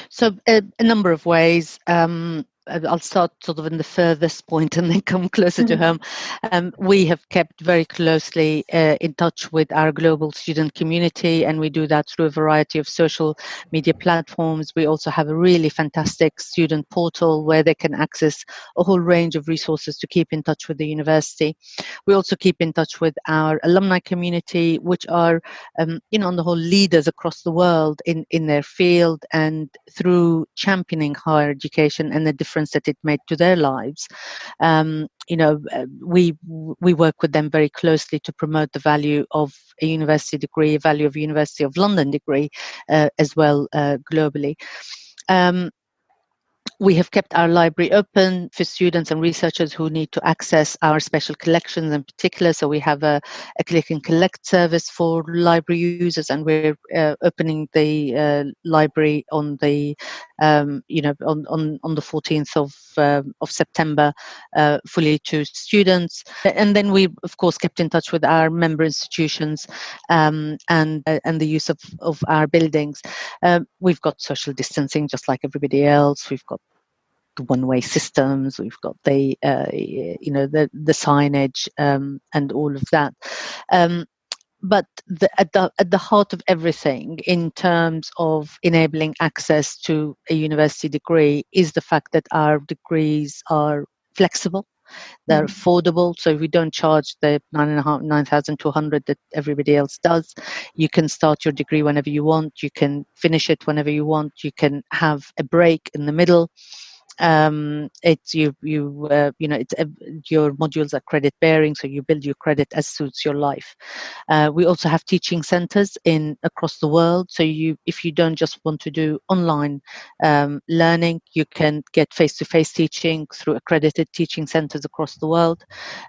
So a number of ways. I'll start sort of in the furthest point and then come closer to home. We have kept very closely in touch with our global student community, and we do that through a variety of social media platforms. We also have a really fantastic student portal where they can access a whole range of resources to keep in touch with the university. We also keep in touch with our alumni community, which are, on the whole, leaders across the world in their field, and through championing higher education and the difference that it made to their lives. We work with them very closely to promote the value of a university degree, value of University of London degree, as well globally. We have kept our library open for students and researchers who need to access our special collections in particular. So we have a click and collect service for library users, and we're opening the library on the on the 14th of September fully to students. And then we of course kept in touch with our member institutions and the use of our buildings. We've got social distancing just like everybody else. We've got one-way systems, we've got the signage and all of that. But at the heart of everything in terms of enabling access to a university degree is the fact that our degrees are flexible. They're affordable, so we don't charge the 9,200 that everybody else does. You can start your degree whenever you want. You can finish it whenever you want. You can have a break in the middle. It's your modules are credit bearing, so you build your credit as suits your life. We also have teaching centers across the world, so if you don't just want to do online learning, you can get face-to-face teaching through accredited teaching centers across the world.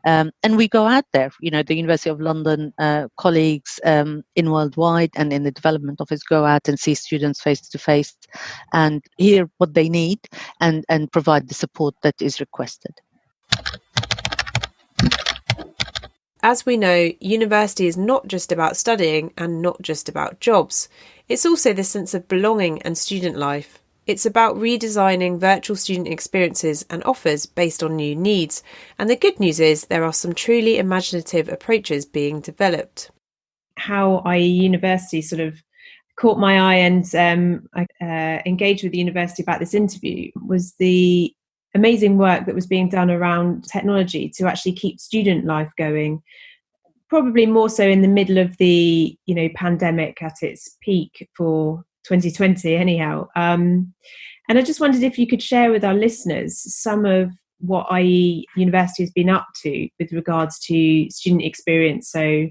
And we go out there, the University of London colleagues in worldwide and in the development office go out and see students face-to-face and hear what they need and provide the support that is requested. As we know, university is not just about studying and not just about jobs. It's also the sense of belonging and student life. It's about redesigning virtual student experiences and offers based on new needs. And the good news is there are some truly imaginative approaches being developed. How IE University sort of caught my eye and I engaged with the university about this interview was the amazing work that was being done around technology to actually keep student life going, probably more so in the middle of the pandemic at its peak for 2020 anyhow. And I just wondered if you could share with our listeners some of what IE University has been up to with regards to student experience. So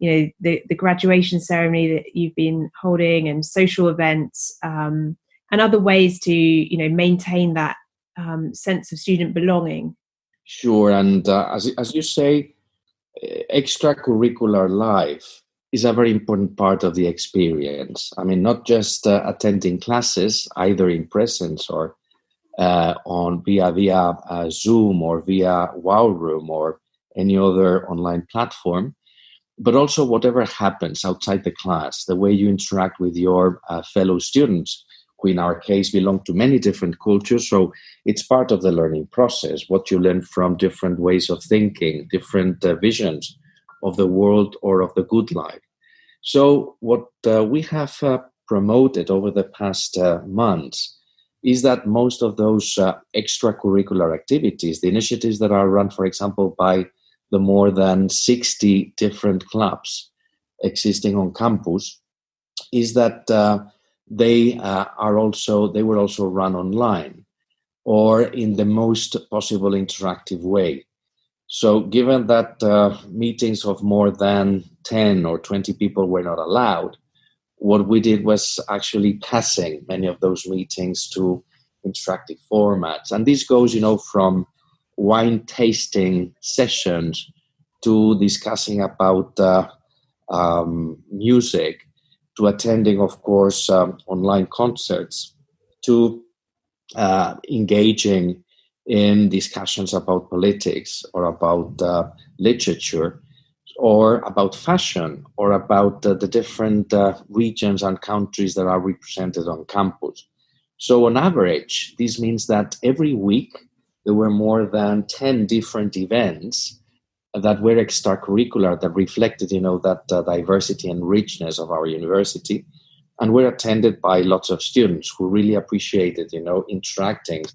the graduation ceremony that you've been holding and social events and other ways to maintain that sense of student belonging. Sure, and as you say, extracurricular life is a very important part of the experience. I mean, not just attending classes, either in presence or on via Zoom or via Wow Room or any other online platform, but also whatever happens outside the class, the way you interact with your fellow students, who in our case belong to many different cultures. So it's part of the learning process, what you learn from different ways of thinking, different visions of the world or of the good life. So what we have promoted over the past months is that most of those extracurricular activities, the initiatives that are run, for example, by the more than 60 different clubs existing on campus, is that they were also run online or in the most possible interactive way. So given that meetings of more than 10 or 20 people were not allowed, what we did was actually passing many of those meetings to interactive formats. And this goes, from wine tasting sessions to discussing about music, to attending, of course, online concerts, to engaging in discussions about politics or about literature or about fashion or about the different regions and countries that are represented on campus. So on average, this means that every week there were more than 10 different events that were extracurricular, that reflected, that diversity and richness of our university, and were attended by lots of students who really appreciated, interacting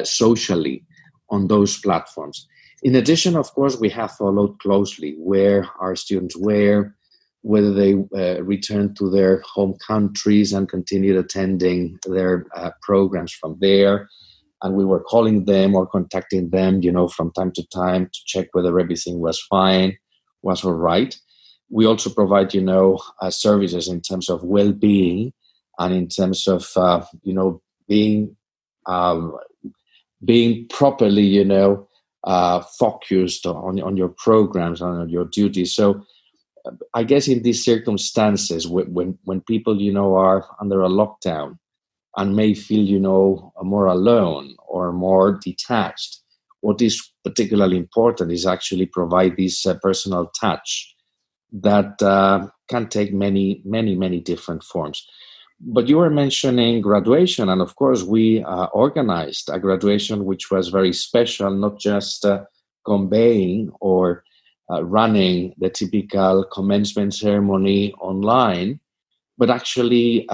socially on those platforms. In addition, of course, we have followed closely where our students were, whether they returned to their home countries and continued attending their programs from there. And we were calling them or contacting them, from time to time to check whether everything was fine, was all right. We also provide, services in terms of well-being and in terms of, being properly, focused on your programs and on your duties. So I guess in these circumstances, when people, are under a lockdown and may feel, more alone or more detached, what is particularly important is actually provide this personal touch that can take many, many, many different forms. But you were mentioning graduation, and of course we organized a graduation which was very special, not just conveying or running the typical commencement ceremony online, but actually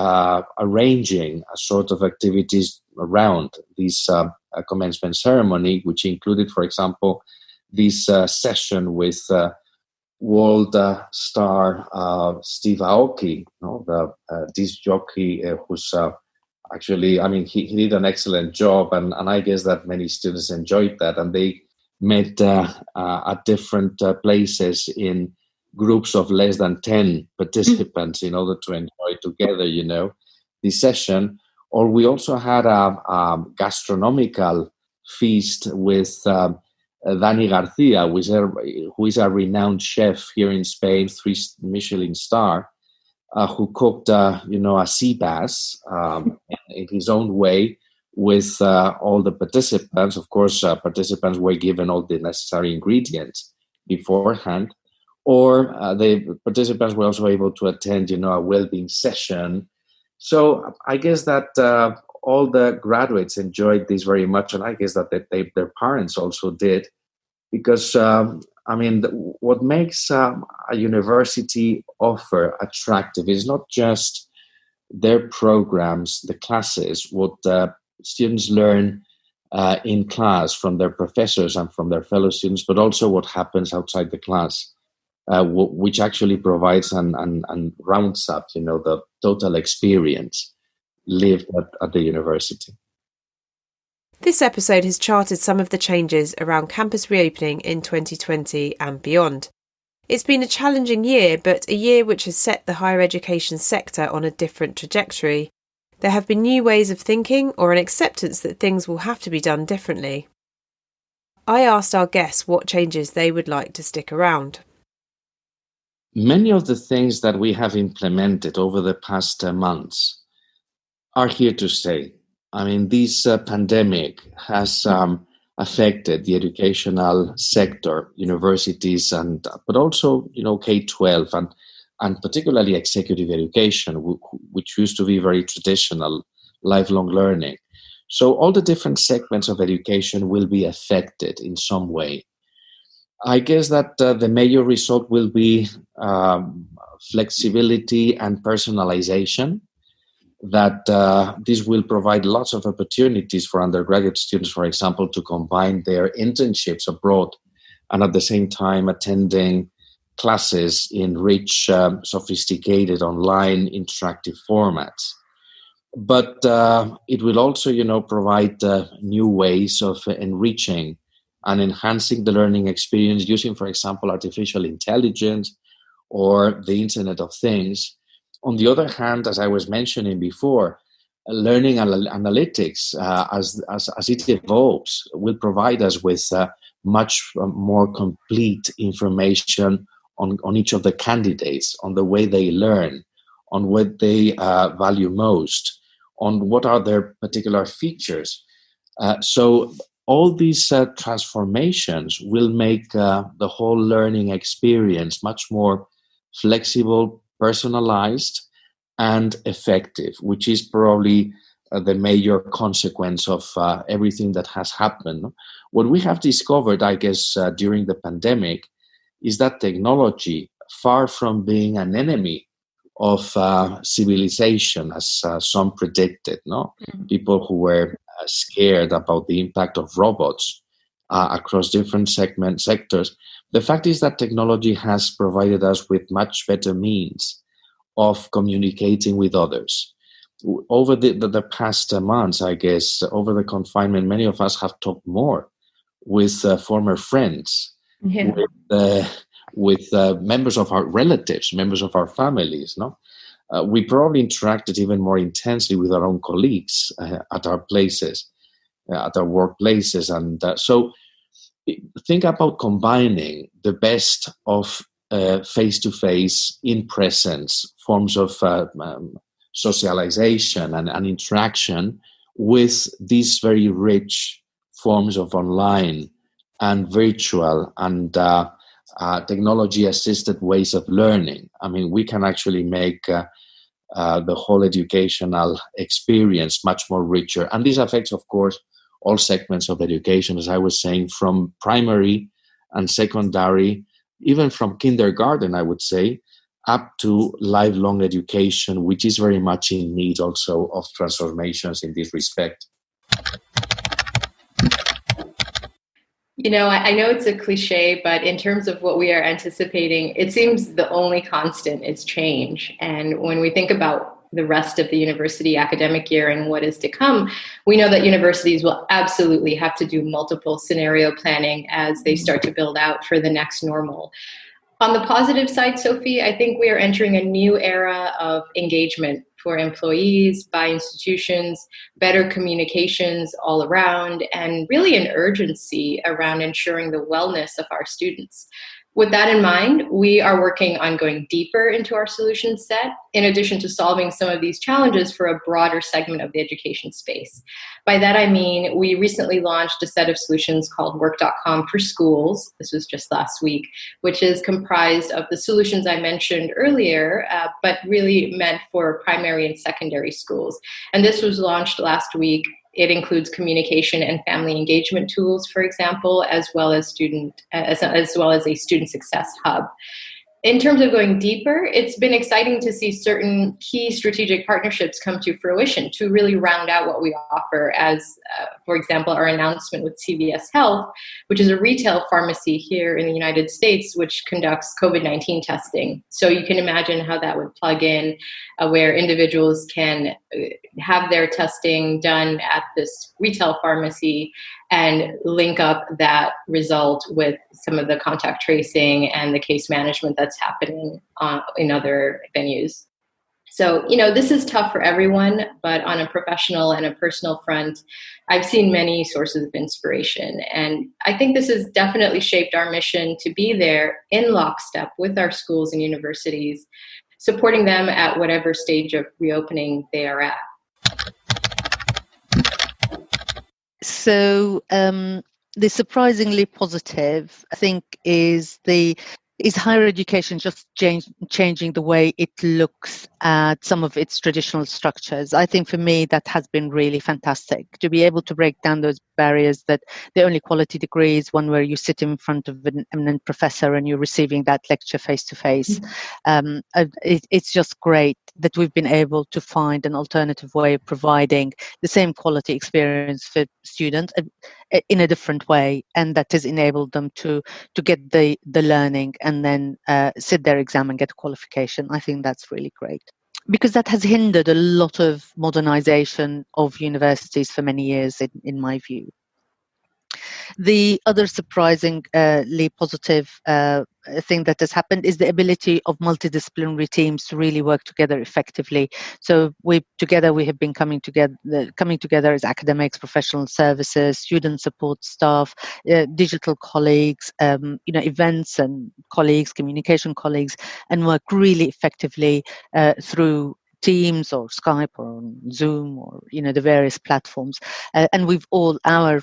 arranging a sort of activities around this commencement ceremony, which included, for example, this session with world star Steve Aoki, the disc jockey who's actually, he did an excellent job, and I guess that many students enjoyed that, and they met at different places in groups of less than 10 participants in order to enjoy together, this session. Or we also had a gastronomical feast with Dani Garcia, who is a renowned chef here in Spain, 3 Michelin star, who cooked, a sea bass in his own way with all the participants. Of course, participants were given all the necessary ingredients beforehand. Or the participants were also able to attend, a well-being session. So I guess that all the graduates enjoyed this very much, and I guess that their parents also did, because what makes a university offer attractive is not just their programs, the classes, what students learn in class from their professors and from their fellow students, but also what happens outside the class, which actually provides and rounds up, the total experience lived at the university. This episode has charted some of the changes around campus reopening in 2020 and beyond. It's been a challenging year, but a year which has set the higher education sector on a different trajectory. There have been new ways of thinking or an acceptance that things will have to be done differently. I asked our guests what changes they would like to stick around. Many of the things that we have implemented over the past months are here to stay. This pandemic has affected the educational sector, universities, but also, K-12 and particularly executive education, which used to be very traditional, lifelong learning. So all the different segments of education will be affected in some way. I guess that the major result will be flexibility and personalization, that this will provide lots of opportunities for undergraduate students, for example, to combine their internships abroad and at the same time attending classes in rich, sophisticated online interactive formats. But it will also, provide new ways of enriching and enhancing the learning experience using, for example, artificial intelligence or the Internet of Things. On the other hand, as I was mentioning before, learning analytics, as it evolves, will provide us with much more complete information on each of the candidates, on the way they learn, on what they value most, on what are their particular features. So all these transformations will make the whole learning experience much more flexible, personalized, and effective, which is probably the major consequence of everything that has happened. What we have discovered, I guess, during the pandemic is that technology, far from being an enemy of civilization, as some predicted, no? Mm-hmm. People who were scared about the impact of robots across different sectors. The fact is that technology has provided us with much better means of communicating with others. Over the past months, I guess, over the confinement, many of us have talked more with former friends, with members of our relatives, members of our families. No, we probably interacted even more intensely with our own colleagues at our places, at our workplaces, and so think about combining the best of face-to-face, in-presence forms of socialization and interaction with these very rich forms of online and virtual and technology-assisted ways of learning. I mean, we can actually make the whole educational experience much more richer. And this affects, of course, all segments of education, as I was saying, from primary and secondary, even from kindergarten, I would say, up to lifelong education, which is very much in need also of transformations in this respect. You know, I know it's a cliche, but in terms of what we are anticipating, it seems the only constant is change. And when we think about the rest of the university academic year and what is to come, we know that universities will absolutely have to do multiple scenario planning as they start to build out for the next normal. On the positive side, Sophie, I think we are entering a new era of engagement for employees, by institutions, better communications all around, and really an urgency around ensuring the wellness of our students. With that in mind, we are working on going deeper into our solution set, in addition to solving some of these challenges for a broader segment of the education space. By that I mean, we recently launched a set of solutions called Work.com for schools. This was just last week, which is comprised of the solutions I mentioned earlier, but really meant for primary and secondary schools. And this was launched last week. It includes communication and family engagement tools, for example, as well as a student success hub. In terms of going deeper, it's been exciting to see certain key strategic partnerships come to fruition to really round out what we offer as, for example, our announcement with CVS Health, which is a retail pharmacy here in the United States, which conducts COVID-19 testing. So you can imagine how that would plug in where individuals can have their testing done at this retail pharmacy and link up that result with some of the contact tracing and the case management that's happening in other venues. So, you know, this is tough for everyone, but on a professional and a personal front, I've seen many sources of inspiration. And I think this has definitely shaped our mission to be there in lockstep with our schools and universities, supporting them at whatever stage of reopening they are at. So the surprisingly positive, I think, is higher education just changing the way it looks at some of its traditional structures. I think for me that has been really fantastic to be able to break down those barriers, that the only quality degree is one where you sit in front of an eminent professor and you're receiving that lecture face to face. It's just great that we've been able to find an alternative way of providing the same quality experience for students in a different way, and that has enabled them to get the learning and then sit their exam and get a qualification. I think that's really great, because that has hindered a lot of modernization of universities for many years, in my view. The other surprisingly positive thing that has happened is the ability of multidisciplinary teams to really work together effectively. So we have been coming together as academics, professional services, student support staff, digital colleagues, events and colleagues, communication colleagues, and work really effectively through Teams or Skype or Zoom or the various platforms, and our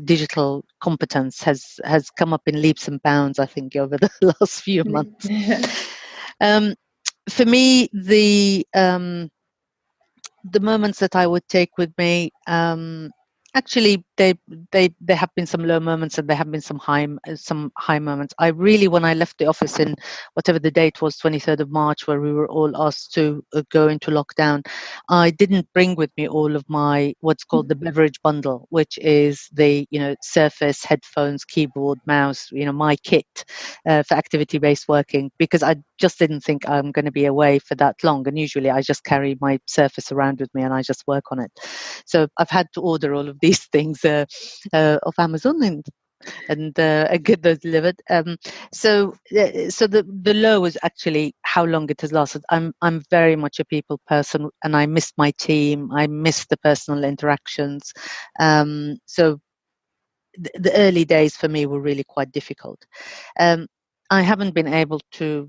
digital competence has come up in leaps and bounds, I think, over the last few months. For me, the moments that I would take with me, actually, they have been some low moments and there have been some high moments. I really, when I left the office in whatever the date was, 23rd of March, where we were all asked to go into lockdown, I didn't bring with me all of my what's called the beverage bundle, which is the Surface, headphones, keyboard, mouse, my kit for activity-based working, because I just didn't think I'm going to be away for that long. And usually I just carry my Surface around with me and I just work on it. So I've had to order all of these things off Amazon and get those delivered. So the low is actually how long it has lasted. I'm very much a people person, and I miss my team. I miss the personal interactions. So the early days for me were really quite difficult. I haven't been able to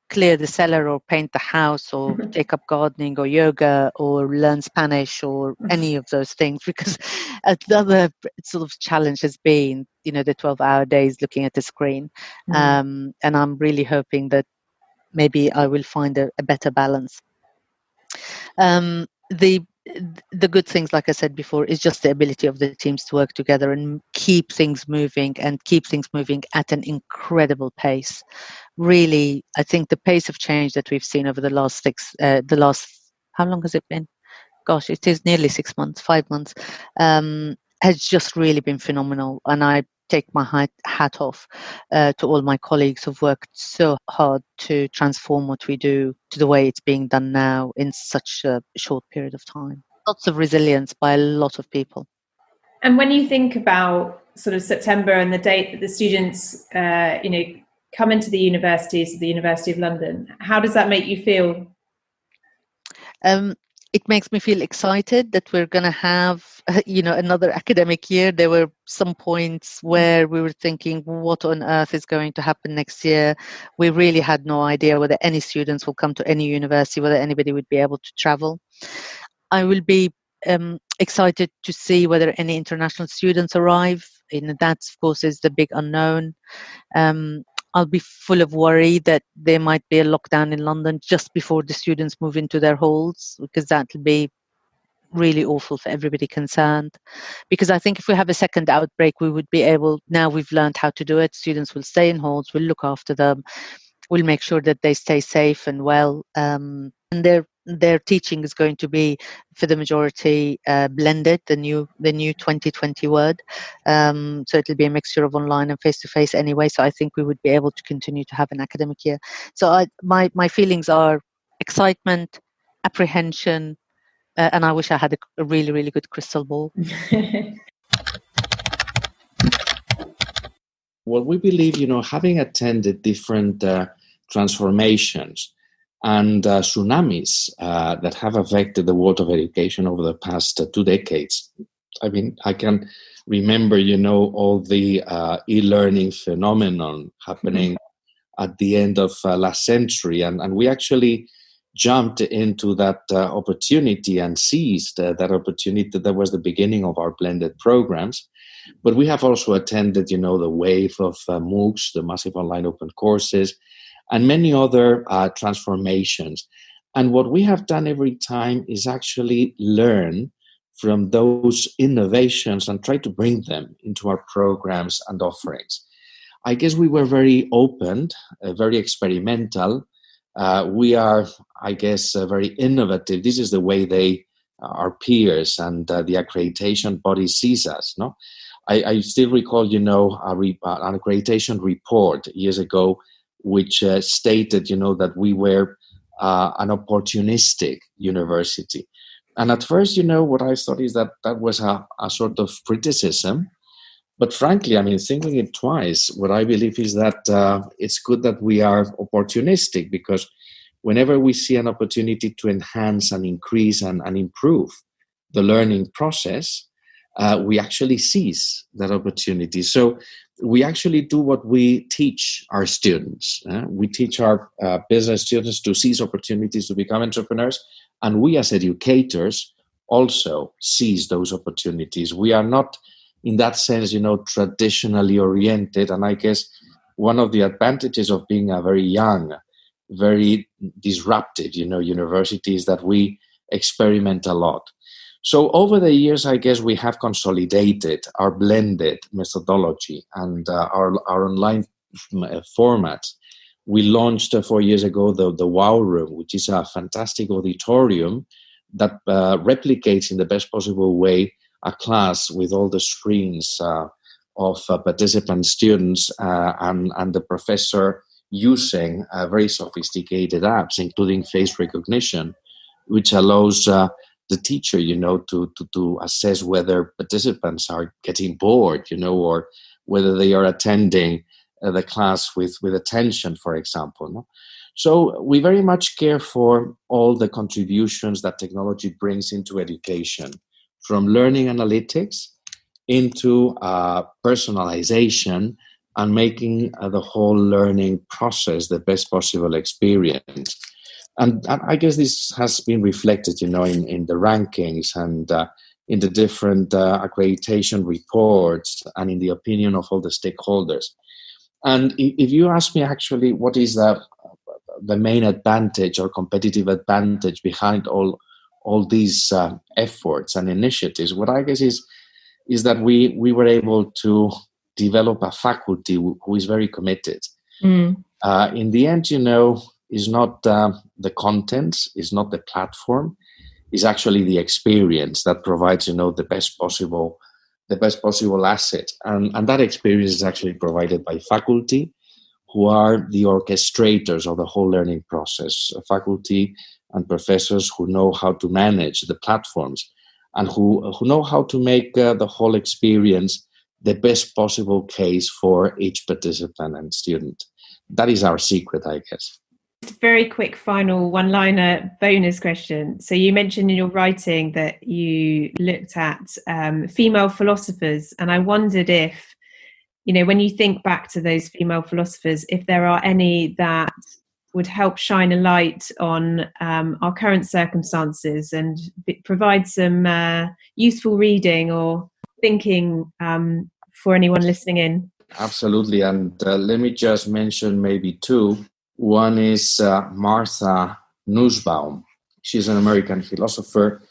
clear the cellar or paint the house or take up gardening or yoga or learn Spanish or any of those things, because another sort of challenge has been the 12-hour days looking at the screen. And I'm really hoping that maybe I will find a better balance. The good things, like I said before, is just the ability of the teams to work together and keep things moving at an incredible pace. Really, I think the pace of change that we've seen over the last how long has it been? Gosh, it is nearly 6 months, 5 months, has just really been phenomenal. And I take my hat off to all my colleagues who've worked so hard to transform what we do to the way it's being done now in such a short period of time. Lots of resilience by a lot of people. And when you think about sort of September and the date that the students, come into the universities, the University of London, how does that make you feel? It makes me feel excited that we're going to have, another academic year. There were some points where we were thinking, what on earth is going to happen next year? We really had no idea whether any students will come to any university, whether anybody would be able to travel. I will be excited to see whether any international students arrive. That, of course, is the big unknown. I'll be full of worry that there might be a lockdown in London just before the students move into their halls, because that will be really awful for everybody concerned. Because I think if we have a second outbreak, we would be able, now we've learned how to do it, students will stay in halls, we'll look after them, we'll make sure that they stay safe and well, and their teaching is going to be, for the majority, blended, the new 2020 word. So it'll be a mixture of online and face-to-face anyway. So I think we would be able to continue to have an academic year. So my feelings are excitement, apprehension, and I wish I had a really, really good crystal ball. Well, we believe, having attended different transformations and tsunamis that have affected the world of education over the past 2 decades. I mean, I can remember, all the e-learning phenomenon happening at the end of last century. And we actually jumped into that opportunity and seized that opportunity. That was the beginning of our blended programs. But we have also attended, the wave of MOOCs, the massive online open courses, and many other transformations. And what we have done every time is actually learn from those innovations and try to bring them into our programs and offerings. I guess we were very open, very experimental. We are, I guess, very innovative. This is the way our peers and the accreditation body sees us. No, I still recall, an accreditation report years ago, which stated, that we were an opportunistic university. And at first, what I thought is that was a sort of criticism. But frankly, I mean, thinking it twice, what I believe is that it's good that we are opportunistic, because whenever we see an opportunity to enhance and increase and improve the learning process, we actually seize that opportunity. So we actually do what we teach our students. We teach our business students to seize opportunities to become entrepreneurs, and we as educators also seize those opportunities. We are not, in that sense, traditionally oriented, and I guess one of the advantages of being a very young, very disruptive, university is that we experiment a lot. So over the years, I guess we have consolidated our blended methodology and our online format. We launched 4 years ago the Wow Room, which is a fantastic auditorium that replicates in the best possible way a class with all the screens of participant students and the professor using very sophisticated apps, including face recognition, which allows the teacher, to assess whether participants are getting bored, or whether they are attending the class with attention, for example. No? So we very much care for all the contributions that technology brings into education, from learning analytics into personalization and making the whole learning process the best possible experience. And I guess this has been reflected, in the rankings and in the different accreditation reports and in the opinion of all the stakeholders. And if you ask me actually what is the main advantage or competitive advantage behind all these efforts and initiatives, what I guess is that we were able to develop a faculty who is very committed. In the end, is not the content, is not the platform, is actually the experience that provides, the best possible asset. And that experience is actually provided by faculty, who are the orchestrators of the whole learning process. Faculty and professors who know how to manage the platforms and who know how to make the whole experience the best possible case for each participant and student. That is our secret, I guess. Very quick final one-liner bonus question. So you mentioned in your writing that you looked at female philosophers, and I wondered if, when you think back to those female philosophers, if there are any that would help shine a light on our current circumstances and provide some useful reading or thinking for anyone listening in. Absolutely. And let me just mention maybe two. One is Martha Nusbaum. She's an American philosopher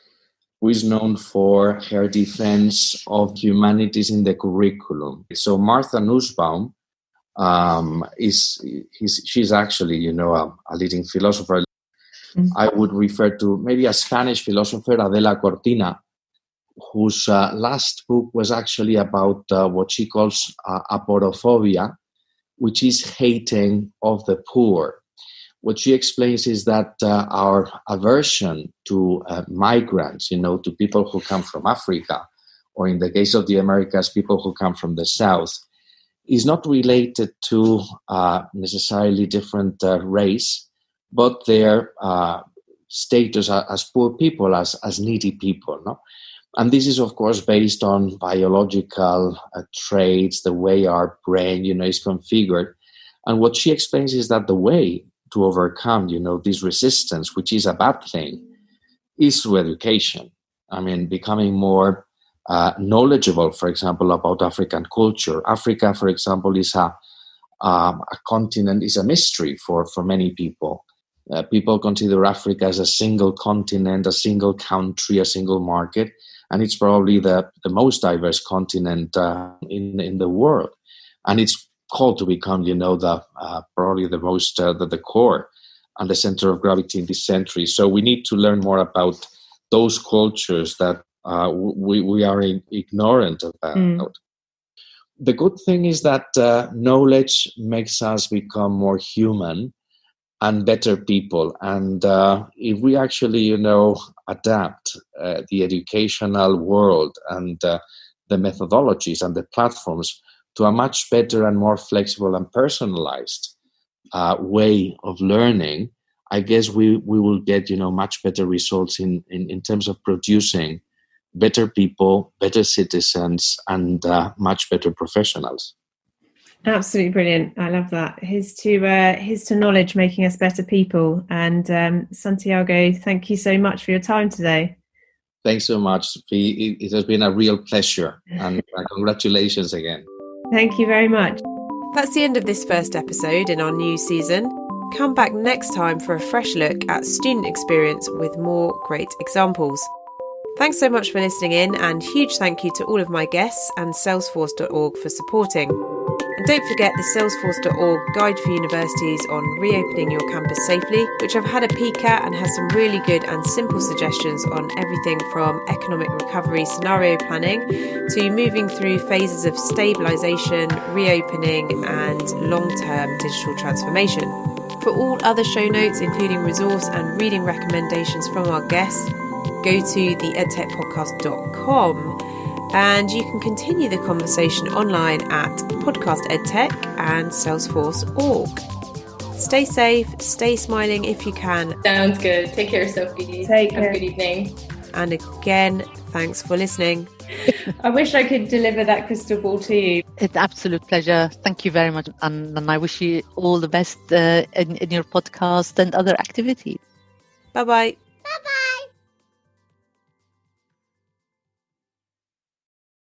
who is known for her defense of humanities in the curriculum. So Martha Nusbaum she's actually, a leading philosopher. I would refer to maybe a Spanish philosopher, Adela Cortina, whose last book was actually about what she calls aporophobia, which is hating of the poor. What she explains is that our aversion to migrants, to people who come from Africa, or in the case of the Americas, people who come from the South, is not related to necessarily different race, but their status as poor people, as needy people. No? And this is, of course, based on biological traits, the way our brain, is configured. And what she explains is that the way to overcome, this resistance, which is a bad thing, is through education. I mean, becoming more knowledgeable, for example, about African culture. Africa, for example, is a continent, is a mystery for many people. People consider Africa as a single continent, a single country, a single market. And it's probably the most diverse continent in the world, and it's called to become, probably the most the core and the center of gravity in this century. So we need to learn more about those cultures that we are ignorant about. The good thing is that knowledge makes us become more human and better people. And if we actually, adapt the educational world and the methodologies and the platforms to a much better and more flexible and personalized way of learning, I guess we will get, much better results in terms of producing better people, better citizens, and much better professionals. Absolutely brilliant. I love that. Here's to knowledge making us better people. And Santiago, thank you so much for your time today. Thanks so much, Sophie. It has been a real pleasure, and congratulations again. Thank you very much. That's the end of this first episode in our new season. Come back next time for a fresh look at student experience with more great examples. Thanks so much for listening in, and huge thank you to all of my guests and Salesforce.org for supporting. And don't forget the Salesforce.org Guide for Universities on Reopening Your Campus Safely, which I've had a peek at and has some really good and simple suggestions on everything from economic recovery scenario planning to moving through phases of stabilisation, reopening and long-term digital transformation. For all other show notes, including resource and reading recommendations from our guests, go to the edtechpodcast.com. And you can continue the conversation online at Podcast Edtech and Salesforce.org. Stay safe, stay smiling if you can. Sounds good. Take care, Sophie. Take care. Have a good evening. And again, thanks for listening. I wish I could deliver that crystal ball to you. It's an absolute pleasure. Thank you very much. And I wish you all the best in your podcast and other activities. Bye-bye.